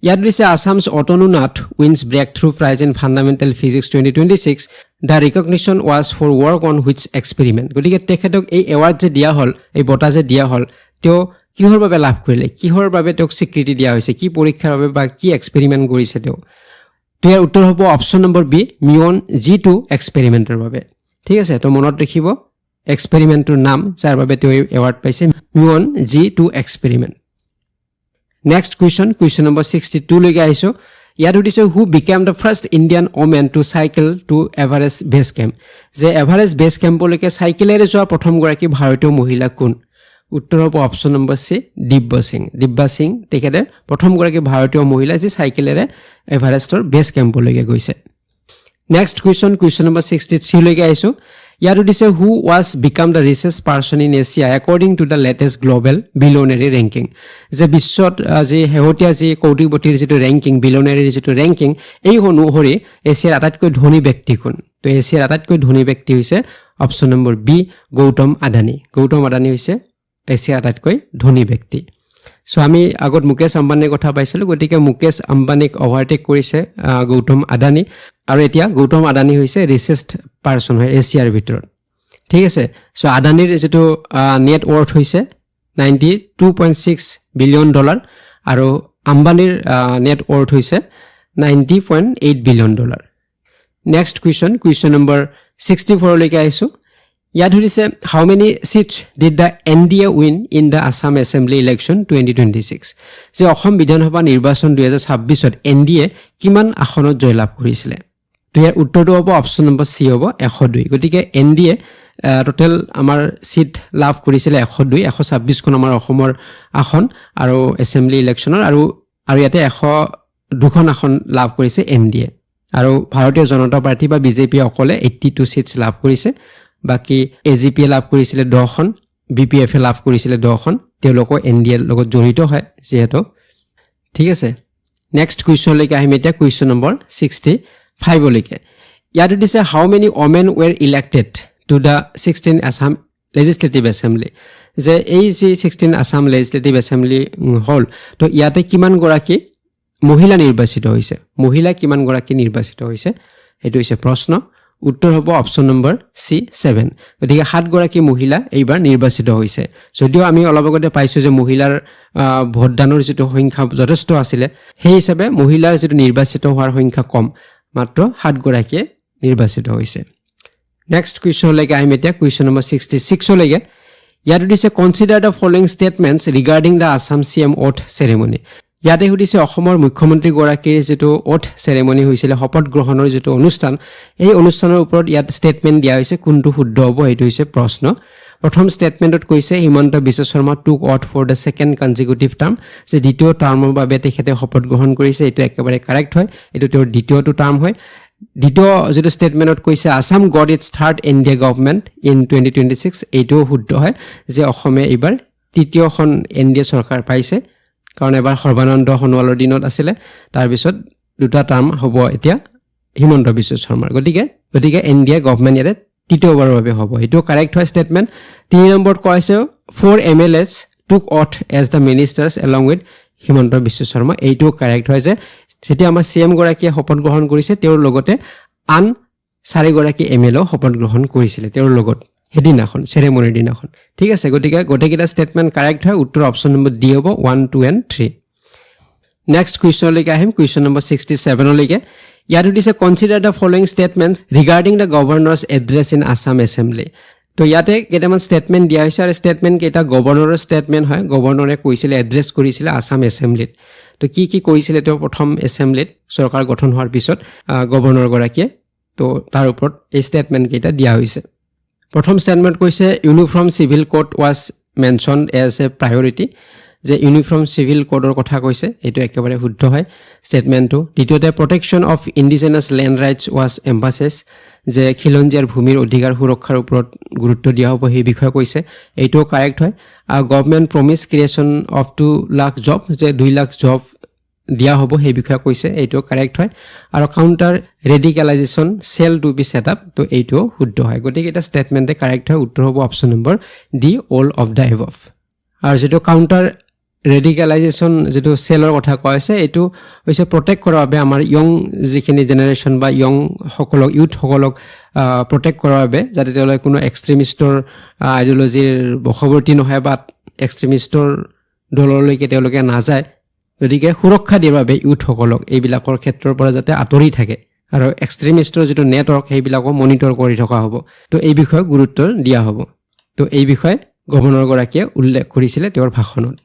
ইয়াত দিছে আসামছ অটোনোনাথ wins breakthrough prize in fundamental physics 2026 the recognition was for work on which experiment গতিকে তেখেতক এই এৱাৰ্ড যে দিয়া হল এই বঁটা যে দিয়া হল তেও কিহৰ বাবে লাভ কৰিলে কিহৰ বাবে তেওঁক স্বীকৃতি দিয়া হৈছে কি পৰীক্ষাৰ বাবে বা কি এক্সপেৰিমেন্ট কৰিছে তেও ইয়াৰ উত্তৰ হ'ব option number B muon G2 এক্সপেৰিমেন্টৰ বাবে ঠিক আছে তো মনত ৰাখিব এক্সপেৰিমেন্টৰ নাম যাৰ বাবে তেওঁ এৱাৰ্ড পাইছে muon G2 experiment next question number 62 লৈকে আহিছো ইয়াত দিছে who became the first Indian woman to cycle to Everest base camp যে এভাৰেষ্ট বেস ক্যাম্পলৈকে সাইকেলেৰে যোৱা প্ৰথম গৰাকী ভাৰতীয় মহিলা কোন উত্তৰ হ'ব অপশ্যন নম্বৰ সি দিব্যা সিং তেখেতে প্ৰথম গৰাকী ভাৰতীয় মহিলা যি সাইকেলেৰে এভাৰেষ্টৰ বেস ক্যাম্পলৈকে গৈছে নেক্সট কুৱেশ্যন নম্বৰ 63 লৈকে আহিছো ইয়াত দিছে who was become the richest person in Asia according to the latest global billionaire ranking যে বিশ্বত যে হেহতিয়া যে কৌটিপতিৰ যেটো ৰেংকিং বিলিয়নাৰীৰ যেটো ৰেংকিং এই অনুসৰি এছিয়াৰ আটাইতকৈ ধনী ব্যক্তি কোন তো এছিয়াৰ আটাইতকৈ ধনী ব্যক্তি হৈছে option number B Gautam Adani হৈছে এছিয়াৰ আটাইতকৈ ধনী ব্যক্তি সো আমি আগত মুকেশ আম্বানীৰ কথা পাইছিলো গতিকে মুকেশ আম্বানীক ওভাৰটেক কৰিছে গৌতম আদানী আৰু এতিয়া গৌতম আদানী হৈছে ৰিচেষ্ট পাৰসন হয় এছিয়াৰ ভিতৰত ঠিক আছে সো আদানীৰ যেটো নেট ওয়াৰ্থ হৈছে 92.6 বিলিয়ন ডলাৰ আৰু আম্বানীৰ নেট ওয়াৰ্থ হৈছে 90.8 billion dollar next question number 64 লৈকে আহিছো ইয়াত সুধিছে how many seats did the NDA win in the Assam assembly election 2026 যে অসম বিধানসভা নিৰ্বাচন 2026ত NDA কিমান আসনত জয়লাভ কৰিছিলে তো ইয়াৰ উত্তৰটো হ'ব অপশ্যন নম্বৰ চি হ'ব 102 গতিকে NDA টোটেল আমাৰ সিট লাভ কৰিছিলে 102 126খন আমাৰ অসমৰ আসন আৰু এছেম্বলি ইলেকশ্যনৰ আৰু ইয়াতে 102খন আসন লাভ কৰিছে NDA আৰু ভাৰতীয় জনতা পাৰ্টি বা বিজেপি অকলে 82 সিটছ লাভ কৰিছে বাকি AGP লাভ কৰিছিলে 10খন BPF লাভ কৰিছিলে 10খন তেওঁলোকৰ NDA লগত জড়িত হয় যেহেতু ঠিক আছে নেক্সট কুৱেশ্যন লৈকে আহিম এতিয়া কুৱেশ্যন নম্বৰ 65 লৈকে ইয়াত দিছে how many women were elected to the 16 Assam legislative assembly যে এই যে 16 আসাম লেজিসলেটিভ এছেম্বলি হল তো ইয়াতে কিমান গৰাকী মহিলা নিৰ্বাচিত হৈছে মহিলা কিমান গৰাকী নিৰ্বাচিত হৈছে এটো হৈছে প্ৰশ্ন উত্তৰ হ'ব অপশ্যন নম্বৰ সি 7 গতিকে 7 গৰাকী মহিলা এইবাৰ নিৰ্বাচিত হৈছে যদিও আমি অলপ আগতে পাইছো যে মহিলাৰ ভোটদানৰ যেটো সংখ্যা যথেষ্ট আছিল সেই হিচাপে মহিলাৰ যেটো নিৰ্বাচিত হোৱাৰ সংখ্যা কম মাত্ৰ 7 গৰাকীয়ে নিৰ্বাচিত হৈছে নেক্সট কুৱেশ্যন লৈকে আহিম এতিয়া কুৱেশ্যন নম্বৰ 66 লৈকে ইয়াত দিছে consider the following statements regarding the Assam CM oath ceremony ইয়াতে সুধিছে অসমৰ মুখ্যমন্ত্ৰী গৰাকীৰ যেটো ওথ সেৰেমনি হৈছিল শপত গ্ৰহণৰ যেটো অনুষ্ঠান এই অনুষ্ঠানৰ ওপৰত ইয়াত ষ্টেটমেন্ট দিয়া হৈছে কোনটো শুদ্ধ হ'ব এইটো হৈছে প্ৰশ্ন প্ৰথম ষ্টেটমেন্টত কৈছে Himanta Biswa Sarma took oath for the second consecutive term যে দ্বিতীয় টাৰ্মৰ বাবে তেখেতে শপত গ্ৰহণ কৰিছে এটো একেবাৰে কাৰেক্ট হয় এটো তেওঁৰ দ্বিতীয়টো টাৰ্ম হয় দ্বিতীয় যেটো ষ্টেটমেন্টত কৈছে Assam gut it's third India government in 2026 এইটো শুদ্ধ হয় যে অসমে এবাৰ তৃতীয়খন NDA চৰকাৰ পাইছে কাৰণ এবাৰ সৰ্বানন্দ সোণোৱালৰ দিনত আছিল তাৰ পিছত দুটা টাৰ্ম হ'ব এতিয়া হিমন্ত বিশ্ব শৰ্মাৰ গতিকে NDA গভৰ্নমেণ্ট ইয়াতে তৃতীয়বাৰৰ বাবে হ'ব এটো কাৰেক্ট হয় ষ্টেটমেন্ট 3 নম্বৰত কৈছে 4 MLAs took oath as the ministers along with Himanta Biswa Sharma এইটো কাৰেক্ট হয় যে যেতিয়া আমাৰ CM গৰাকীয়ে শপত গ্ৰহণ কৰিছে তেওঁৰ লগতে আন 4 গৰাকী MLA শপত গ্ৰহণ কৰিছিল তেওঁৰ লগত হেদিনাখন সেৰেমনিৰ দিনাখন ঠিক আছে গতিকে গোটেইকেইটা ষ্টেটমেন্ট কাৰেক্ট হয় উত্তৰ অপশ্যন নম্বৰ ডি হ'ব 1 2 and 3 নেক্সট কুৱেশ্যন লৈকে আহিম কুৱেশ্যন নম্বৰ 67 লৈকে ইয়াত দিছে consider the following statements regarding the governor's address in Assam assembly তো ইয়াতে কেইটামান ষ্টেটমেন্ট দিয়া হৈছে আৰু ষ্টেটমেন্ট কেইটা গভৰ্ণৰৰ ষ্টেটমেন্ট হয় গভৰ্ণৰে কৈছিল এড্ৰেছ কৰিছিল আসাম এছেম্বলিত তো কি কৈছিল তো প্ৰথম এছেম্বলিত চৰকাৰ গঠন হোৱাৰ পিছত গভৰ্ণৰ গৰাকীয়ে তো তাৰ ওপৰত এই ষ্টেটমেন্ট কেইটা দিয়া হৈছে প্ৰথম ষ্টেটমেন্ট কৈছে uniform civil code was mentioned as a priority যে ইউনিফৰ্ম সিভিল কোডৰ কথা কৈছে এটো একেবাৰে শুদ্ধ হয় ষ্টেটমেন্টটো দ্বিতীয়তে protection of ইন্ডিজিনাছ land rights was emphasise যে খিলঞ্জীয়াৰ ভূমিৰ অধিকাৰ সুৰক্ষাৰ ওপৰত গুৰুত্ব দিয়া হ'ব সেই বিষয়ে কৈছে এইটো কাৰেক্ট হয় government promise creation of 2 lakh job যে 2 লাখ জব দিয়া হ'ব সেই বিষয়ে কৈছে এইটো কাৰেক্ট হয় আৰু counter radicalisation cell to be set up তো এইটো শুদ্ধ হয় গতিকে এটা ষ্টেটমেন্টে কাৰেক্ট হয় উত্তৰ হ'ব option number D all of the above আৰু যেটো কাউন্টাৰ ৰেডিকেলাইজেশন যেটো সেলৰ কথা কৈছে এইটো হৈছে প্ৰটেক্ট কৰাৰ বাবে আমাৰ ইয়ং যিখিনি জেনাৰেশন বা ইয়ং সকলক ইউথ সকলক প্ৰটেক্ট কৰাৰ বাবে যাতে তেওঁলোকে কোনো এক্সট্ৰিমিষ্টৰ আইডিঅলজিৰ বশৱৰ্তী নহয় বা এক্সট্ৰিমিষ্টৰ দললৈকে তেওঁলোকে নাযায় গতিকে সুৰক্ষা দিয়াৰ বাবে ইউথ সকলক এইবিলাকৰ ক্ষেত্ৰৰ পৰা যাতে আঁতৰি থাকে আৰু এক্সট্ৰিমিষ্টৰ যেটো নেটৱৰ্ক সেইবিলাকো মনিটৰ কৰি থকা হ'ব তো এই বিষয়ে গুৰুত্ব দিয়া হ'ব তো এই বিষয়ে গভৰ্ণৰ গৰাকীয়ে উল্লেখ কৰিছিল তেওঁৰ ভাষণত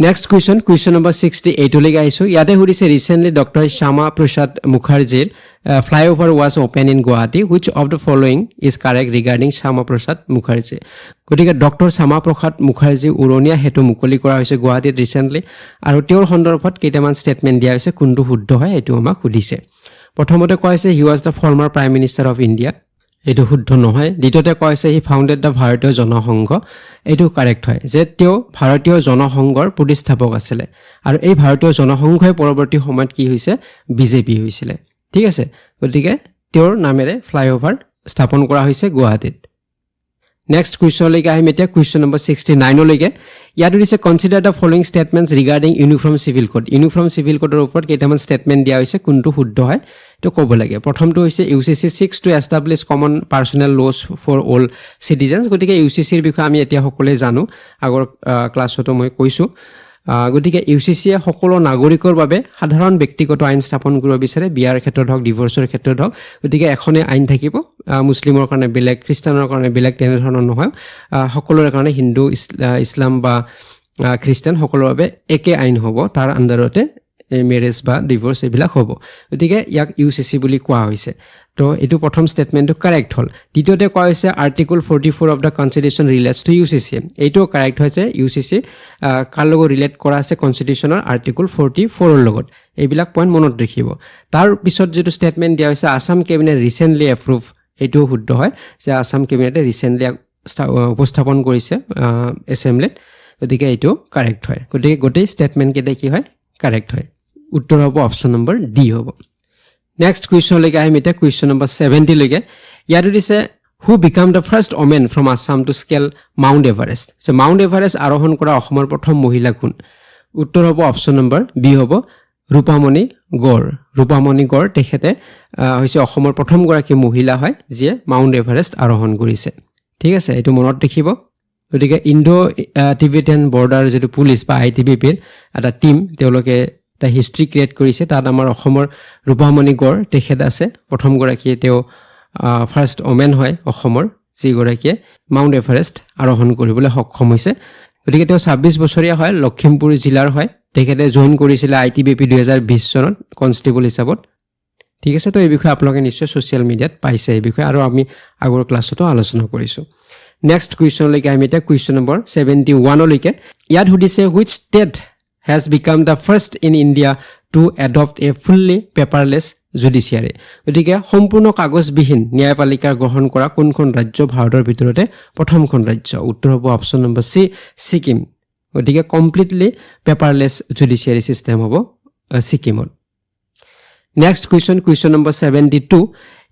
নেক্সট কুৱেশ্যন নম্বৰ 68 লৈকে আহিছো ইয়াতে সুধিছে ৰিসেন্টলি ডক্টৰ শ্যামা প্ৰসাদ মুখাৰ্জীৰ flyover was open in Guwahati which of the following is correct regarding Shyama Prasad Mukherjee গতিকে ডক্টৰ শ্যামা প্ৰসাদ মুখাৰ্জী উৰণীয়া হেতু মুকলি কৰা হৈছে গুৱাহাটীত ৰিসেন্টলি আৰু তেওঁৰ সন্দৰ্ভত কেইটামান ষ্টেটমেন্ট দিয়া হৈছে কোনটো শুদ্ধ হয় এটো আমাক সুধিছে প্ৰথমতে কৈছে he was the former prime minister of India এটো শুদ্ধ নহয় দ্বিতীয়তে কৈছে হি ফাউণ্ডেড দ্য ভাৰতীয় জনসংঘ এটো কাৰেক্ট হয় যে তেওঁ ভাৰতীয় জনসংঘৰ প্ৰতিষ্ঠাপক আছিল আৰু এই ভাৰতীয় জনসংঘই পৰৱৰ্তী সময়ত কি হৈছে বিজেপি হৈছিল ঠিক আছে গতিকে তেওঁৰ নামেৰে ফ্লাইওভাৰ স্থাপন কৰা হৈছে গুৱাহাটীত নেক্সট কুৱেশ্যন লৈকে আহিম এতিয়া কুৱেশ্যন নম্বৰ 69 লৈকে ইয়াত দিছে consider the following statements regarding uniform civil কোডৰ ওপৰত কেইটামান ষ্টেটমেন্ট দিয়া হৈছে কোনটো শুদ্ধ হয় তো ক'ব লাগে প্ৰথমটো হৈছে UCC 6 to establish common personal laws for all citizens গতিকে UCCৰ বিষয়ে আমি এতিয়া সকলোৱে জানো আগৰ ক্লাছতো মই কৈছো গতিকে ইউচিচিয়ে সকলো নাগৰিকৰ বাবে সাধাৰণ ব্যক্তিগত আইন স্থাপন কৰিব বিচাৰে বিয়াৰ ক্ষেত্ৰত হওক ডিভোৰ্চৰ ক্ষেত্ৰত হওক গতিকে এখনে আইন থাকিব মুছলিমৰ কাৰণে বেলেগ খ্ৰীষ্টানৰ কাৰণে বেলেগ তেনেধৰণৰ নহয় সকলোৰে কাৰণে হিন্দু ইছলাম বা খ্ৰীষ্টান সকলোৰ বাবে একে আইন হ'ব তাৰ আণ্ডাৰতে মেৰেজ বা ডিভোৰ্চ এইবিলাক হ'ব গতিকে ইয়াক ইউচিচি বুলি কোৱা হৈছে তো এইটো প্ৰথম ষ্টেটমেণ্টটো কাৰেক্ট হ'ল দ্বিতীয়তে কোৱা হৈছে article 44 of the constitution relates to UCC এইটো কাৰেক্ট হৈছে ইউচিচি কাৰ লগত ৰিলেট কৰা আছে কনষ্টিটিউশ্যনৰ আৰ্টিকল 44ৰ লগত এইবিলাক পইণ্ট মনত ৰাখিব তাৰ পিছত যেটো ষ্টেটমেণ্ট দিয়া হৈছে আসাম কেবিনেট ৰিসেন্টলি এপ্ৰুভ এইটো শুদ্ধ হয় যে আসাম কেবিনেটে ৰিসেন্টলি উপস্থাপন কৰিছে এছেম্বলিত গতিকে এইটো কাৰেক্ট হয় গতিকে গোটেই ষ্টেটমেণ্ট কেইটা কি হয় কাৰেক্ট হয় উত্তৰ হ'ব অপশ্যন নম্বৰ ডি হ'ব নেক্সট কুৱেশ্যন লৈকে আহিম এতিয়া কুৱেশ্যন নম্বৰ 70 লৈকে ইয়াত দিছে who became the first women from Assam to scale Mount Everest যে মাউণ্ট এভাৰেষ্ট আৰোহণ কৰা অসমৰ প্ৰথম মহিলা কোন উত্তৰ হ'ব অপশ্যন নম্বৰ বি হ'ব ৰূপামণি গড় তেখেতে হৈছে অসমৰ প্ৰথম গৰাকী মহিলা হয় যিয়ে মাউণ্ট এভাৰেষ্ট আৰোহণ কৰিছে ঠিক আছে এইটো মনত ৰাখিব গতিকে ইণ্ডো টিবেটান বৰ্ডাৰ যেটো পুলিচ বা আইটিবিপিৰ এটা টিম তেওঁলোকে এটা হিষ্ট্ৰী ক্ৰিয়েট কৰিছে তাত আমাৰ অসমৰ ৰূপামণি গড় তেখেত আছে প্ৰথম গৰাকী তেওঁ ফাৰ্ষ্ট ওমেন হয় অসমৰ যি গৰাকীয়ে মাউণ্ট এভাৰেষ্ট আৰোহণ কৰিবলৈ সক্ষম হৈছে গতিকে তেওঁ 26 বছৰীয়া হয় লখিমপুৰ জিলাৰ হয় তেখেতে জইন কৰিছিল আইটিবিপি 2020 চনত কনষ্টেবল হিচাপত ঠিক আছে তো এই বিষয়ে আপোনালোকে নিশ্চয় সোশ্যাল মিডিয়াত পাইছে এই বিষয়ে আৰু আমি আগৰ ক্লাছতো আলোচনা কৰিছো নেক্সট কুৱেশ্যন লৈকে আমি এটা কুৱেশ্যন নম্বৰ 71 লৈকে ইয়াত সুধিছে which state has become the first in India to adopt a fully paperless judiciary গতিকে সম্পূৰ্ণ কাগজবিহীন ন্যায়পালিকা গ্ৰহণ কৰা কোনখন ৰাজ্য ভাৰতৰ ভিতৰতে প্ৰথমখন ৰাজ্য উত্তৰ হ'ব অপশ্যন নম্বৰ সি সিকিম গতিকে কমপ্লিটলি পেপাৰলেছ জুডিচিয়াৰী সিস্টেম হ'ব সিকিমত নেক্সট কুৱেশ্যন নম্বৰ 72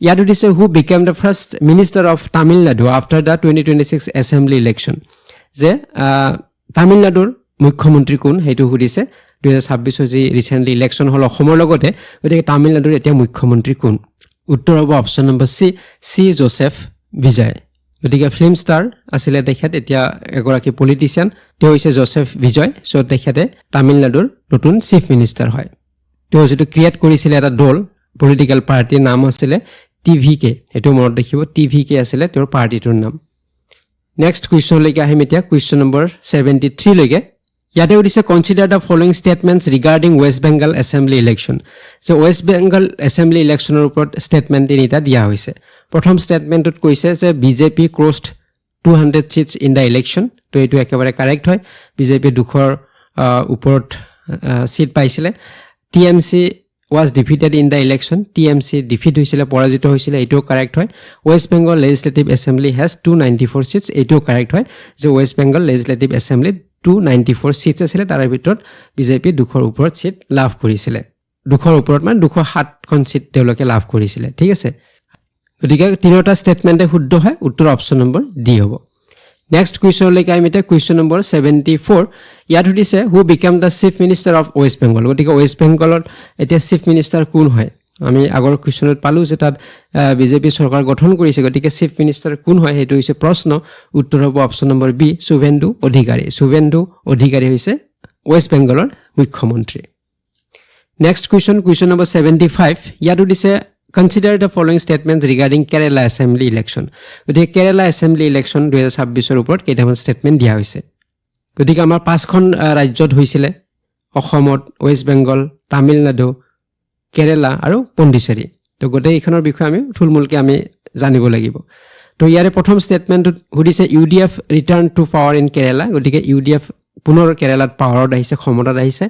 ইয়াত দিছে who became the first minister of Tamil Nadu after the 2026 assembly election যে তামিলনাডুৰ মুখ্যমন্ত্ৰী কোন হেতু সুধিছে 2026 যি ৰিসেন্টলি ইলেকশ্যন হল অসমৰ লগতে গতিকে তামিলনাডুৰ এতিয়া মুখ্যমন্ত্ৰী কোন উত্তৰ হ'ব অপশ্যন নম্বৰ সি জোসেফ বিজয় গতিকে ফিল্ম ষ্টাৰ আছিল তেখেত এতিয়া এগৰাকী পলিটিচিয়ান তেওঁ হৈছে জোসেফ বিজয় সো তেখেতে তামিলনাডুৰ নতুন চিফ মিনিষ্টাৰ হয় তেওঁ যেটো ক্ৰিয়েট কৰিছিল এটা দল পলিটিক্যাল পাৰ্টিৰ নাম আছিল টিভিকে এটো মনত ৰাখিব টিভিকে আছিল তেওঁৰ পাৰ্টিটোৰ নাম নেক্সট কুৱেশ্যন লৈকে আহিম এতিয়া কুৱেশ্যন নম্বৰ 73 লৈকে ইয়াতে উদিছে consider the following statements regarding West Bengal assembly election যে ৱেষ্ট বেংগল এছেম্বলি ইলেকশ্যনৰ ওপৰত ষ্টেটমেন্ট তিনিটা দিয়া হৈছে প্ৰথম ষ্টেটমেন্টত কৈছে যে BJP crossed 200 seats in the election তো এইটো একেবাৰে কাৰেক্ট হয় বিজেপি দুখৰ ওপৰত সিট পাইছিলে TMC was defeated in the election TMC defeat হৈছিলে পৰাজিত হৈছিলে এইটো কাৰেক্ট হয় West Bengal Legislative Assembly has 294 seats এইটো কাৰেক্ট হয় যে West Bengal Legislative Assembly 294 seats আছিল তাৰ ভিতৰত বিজেপি দুখৰ ওপৰত সিট লাভ কৰিছিলে দুখৰ ওপৰত মানে 207 খন সিট তেওঁলোকে লাভ কৰিছিলে ঠিক আছে গতিকে তিনিটা ষ্টেটমেন্টে শুদ্ধ হয় উত্তৰ অপশ্যন নম্বৰ ডি হ'ব নেক্সট কুৱেশ্যন লৈকে আমি এটা কুৱেশ্যন নম্বৰ 74 ইয়াত সুধিছে who became the chief minister of West Bengal গতিকে ৱেষ্ট বেংগলত এতিয়া চিফ মিনিষ্টাৰ কোন হয় আমি আগৰ কুৱেশ্যনত পালো যে তাত বিজেপি চৰকাৰ গঠন কৰিছে গতিকে চিফ মিনিষ্টাৰ কোন হয় হেতু হৈছে প্ৰশ্ন উত্তৰ হ'ব অপশ্যন নম্বৰ বি শুভেন্দু অধিকাৰী হৈছে ৱেষ্ট বেংগলৰ মুখ্যমন্ত্ৰী নেক্সট কুৱেশ্যন নম্বৰ 75 ইয়াত সুধিছে Consider the following statements regarding Kerala Assembly election. গতিকে Kerala Assembly election 2026 ৰ ওপৰত কেইটামান ষ্টেটমেন্ট দিয়া হৈছে গতিকে আমাৰ পাঁচখন ৰাজ্যত হৈছিলে অসমত ৱেষ্ট বেংগল তামিলনাডু কেৰালা আৰু পণ্ডিচেৰী তো গোটেই এইখনৰ বিষয়ে আমি থুলমূলকৈ আমি জানিব লাগিব তো ইয়াৰে প্ৰথম ষ্টেটমেন্টত সুধিছে UDF return to power in Kerala গতিকে ইউডিএফ পুনৰ কেৰালাত পাৱাৰত আহিছে ক্ষমতাত আহিছে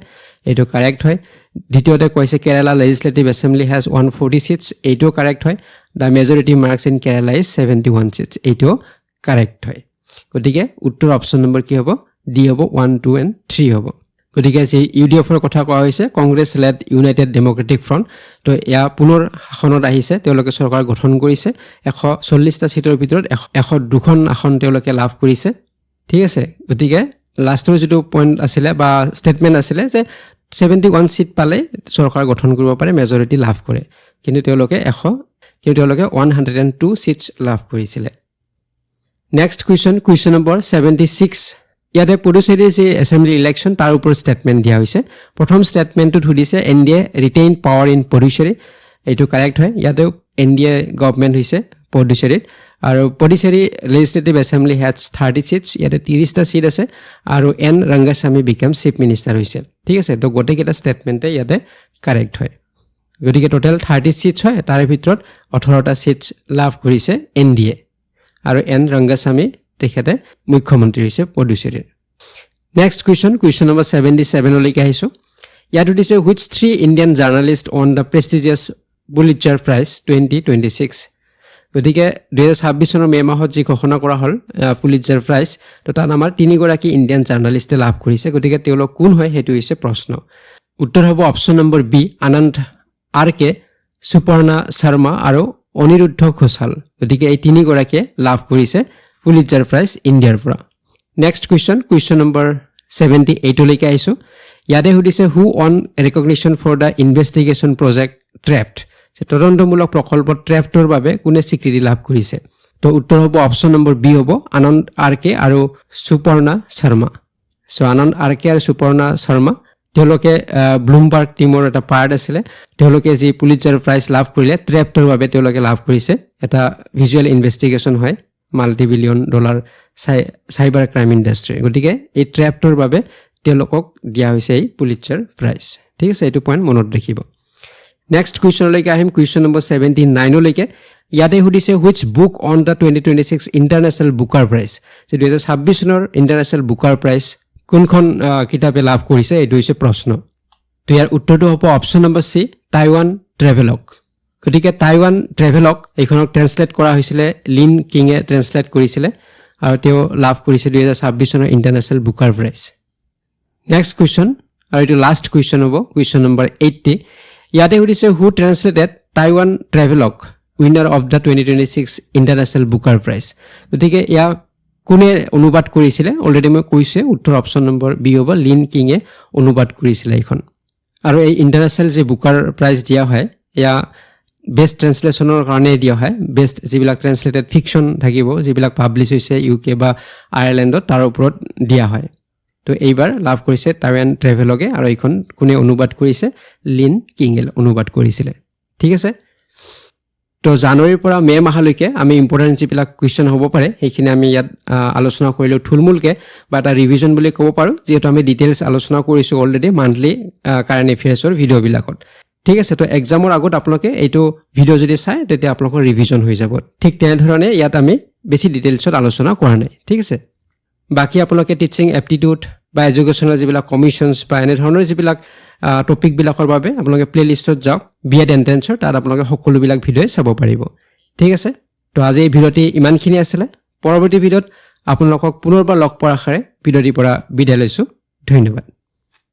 এইটো কাৰেক্ট হয় দ্বিতীয়তে কৈছে Kerala legislative assembly has 140 seats এইটো কাৰেক্ট হয় the majority marks in Kerala is 71 seats এইটো কাৰেক্ট হয় গতিকে উত্তৰ অপশ্যন নম্বৰ কি হ'ব ডি হ'ব 1 2 and 3 হ'ব গতিকে যে ইউডিএফৰ কথা কোৱা হৈছে Congress led united democratic front তো এয়া পুনৰ শাসনত আহিছে তেওঁলোকে চৰকাৰ গঠন কৰিছে 140টা সিটৰ ভিতৰত 102খন আসন তেওঁলোকে লাভ কৰিছে ঠিক আছে গতিকে লাষ্টৰ যেটো পইণ্ট আছিল বা ষ্টেটমেন্ট আছিল যে 71 সিট পালে চৰকাৰ গঠন কৰিব পাৰে মেজৰিটি লাভ কৰে কিন্তু তেওঁলোকে 102 সিটস লাভ কৰিছিল নেক্সট কুৱেশ্যন নম্বৰ 76 ইয়াতে পুডুচেৰীৰ যে এছেম্বলি ইলেকশ্যন তাৰ ওপৰত ষ্টেটমেণ্ট দিয়া হৈছে প্ৰথম ষ্টেটমেণ্টটোত সুধিছে NDA retain power in Puducherry এইটো কাৰেক্ট হয় ইয়াতেও এনডিএ গভৰ্ণমেণ্ট হৈছে পুডুচেৰীত আৰু Puducherry legislative assembly has 30 seats ইয়াতে 30টা সিট আছে আৰু N Rangaswamy became chief minister হৈছে ঠিক আছে তো গোটেইকেইটা ষ্টেটমেণ্টে ইয়াতে কাৰেক্ট হয় গতিকে টোটেল 30 সিটস হয় তাৰে ভিতৰত 18টা সিটস লাভ কৰিছে এনডিএ আৰু এন ৰংগাস্বামী তেখেতে মুখ্যমন্ত্ৰী হৈছে পুডুচেৰীৰ নেক্সট কুৱেশ্যন নম্বৰ 77 লৈকে আহিছো ইয়াত সুধিছে which three Indian journalists won the prestigious Pulitzer Prize 2026 গতিকে 2026 চনৰ মে মাহত যি ঘোষণা কৰা হ'ল পুলিটজাৰ প্ৰাইজ তো তাত আমাৰ তিনিগৰাকী ইণ্ডিয়ান জাৰ্নালিষ্টে লাভ কৰিছে গতিকে তেওঁলোক কোন হয় সেইটো হৈছে প্ৰশ্ন উত্তৰ হ'ব অপচন নম্বৰ বি আনন্দ আৰ কে সুপৰ্ণা শৰ্মা আৰু অনিৰুদ্ধ ঘোষাল গতিকে এই তিনিগৰাকীয়ে লাভ কৰিছে পুলিটজাৰ প্ৰাইজ ইণ্ডিয়াৰ পৰা নেক্সট কুৱেশ্যন নম্বৰ 78 লৈকে আহিছো ইয়াতে সুধিছে who won recognition for the investigation project ট্ৰেপ্ট তদন্তমূলক প্ৰকল্প ট্ৰেপ্টৰ বাবে কোনে স্বীকৃতি লাভ কৰিছে তো উত্তৰ হ'ব অপচন নম্বৰ বি হ'ব আনন্দ আৰ কে আৰু সুপৰ্ণা শৰ্মা সো আনন্দ আৰ কে আৰু সুপৰ্ণা শৰ্মা তেওঁলোকে ব্লুমবাৰ্গ টিমৰ এটা পাৰ্ট আছিলে তেওঁলোকে যি পুলিটজাৰ প্ৰাইজ লাভ কৰিলে ট্ৰেপ্টৰ বাবে তেওঁলোকে লাভ কৰিছে এটা ভিজুৱেল ইনভেষ্টিগেশ্যন হয় multi billion dollar cyber crime industry গতিকে এই ট্ৰেপ্টৰ বাবে তেওঁলোকক দিয়া হৈছে এই পুলিটজাৰ প্ৰাইজ ঠিক আছে এইটো পইণ্ট মনত ৰাখিব নেক্সট কুৱেশ্যনলৈকে আহিম কুৱেশ্যন নম্বৰ 79 লৈকে ইয়াতে সুধিছে which book on the 2026 international Booker prize যে 2026 চনৰ ইণ্টাৰনেশ্যনেল বুকাৰ প্ৰাইজ কোনখন কিতাপে লাভ কৰিছে এইটো হৈছে প্ৰশ্ন তো ইয়াৰ উত্তৰটো হ'ব অপচন নম্বৰ সি টাইৱান ট্ৰেভেলগ গতিকে টাইৱান ট্ৰেভেলগ এইখনক ট্ৰেন্সলেট কৰা হৈছিলে লিন কিঙে ট্ৰেন্সলেট কৰিছিলে আৰু তেওঁ লাভ কৰিছে 2026 চনৰ international Booker prize next question আৰু এইটো লাষ্ট কুৱেশ্যন হ'ব কুৱেশ্যন নম্বৰ 80 ইয়াতে সুধিছে who translated Taiwan travelogue winner of the 2026 international Booker prize গতিকে ইয়াক কোনে অনুবাদ কৰিছিলে অলৰেডি মই কৈছে উত্তৰ অপচন নম্বৰ বি হ'ব লিন কিঙে অনুবাদ কৰিছিলে এইখন আৰু এই ইণ্টাৰনেশ্যনেল যে বুকাৰ প্ৰাইজ দিয়া হয় এয়া বেষ্ট ট্ৰেন্সলেশ্যনৰ কাৰণে দিয়া হয় বেষ্ট যিবিলাক ট্ৰেন্সলেটেড ফিকশ্যন থাকিব যিবিলাক পাব্লিছ হৈছে ইউকে বা আয়াৰলেণ্ডত তাৰ ওপৰত দিয়া হয় তো এইবাৰ লাভ কৰিছে টাইৱান ট্ৰেভেলগে আৰু এইখন কোনে অনুবাদ কৰিছে লিন কিঙে অনুবাদ কৰিছিলে ঠিক আছে তো জানুৱাৰীৰ পৰা মে মাহলৈকে আমি ইম্পৰ্টেণ্ট যিবিলাক কুৱেশ্যন হ'ব পাৰে সেইখিনি আমি ইয়াত আলোচনা কৰিলোঁ থুলমূলকৈ বা এটা ৰিভিজন বুলি ক'ব পাৰোঁ যিহেতু আমি ডিটেইলছ আলোচনা কৰিছোঁ অলৰেডি মান্থলি কাৰেণ্ট এফেয়াৰ্ছৰ ভিডিঅ'বিলাকত ঠিক আছে তো এক্সামৰ আগত আপোনালোকে এইটো ভিডিঅ' যদি চায় তেতিয়া আপোনালোকৰ ৰিভিজন হৈ যাব ঠিক তেনেধৰণে ইয়াত আমি বেছি ডিটেইলছত আলোচনা কৰা নাই ঠিক আছে বাকি আপোনালোকে টিচিং এপ্টিটিউড বা এডুকেশ্যনেল যিবিলাক কমিশ্যনছ বা এনেধৰণৰ যিবিলাক টপিকবিলাকৰ বাবে আপোনালোকে প্লেলিষ্টত যাওক বিএড এণ্ট্ৰেন্সৰ তাত আপোনালোকে সকলোবিলাক ভিডিঅ'ই চাব পাৰিব ঠিক আছে তো আজি এই ভিডিঅ'টি ইমানখিনি আছিলে পৰৱৰ্তী ভিডিঅ'ত আপোনালোকক পুনৰবাৰ লগ পোৱাৰ আশাৰে ভিডিঅ'টিৰ পৰা বিদায় লৈছোঁ ধন্যবাদ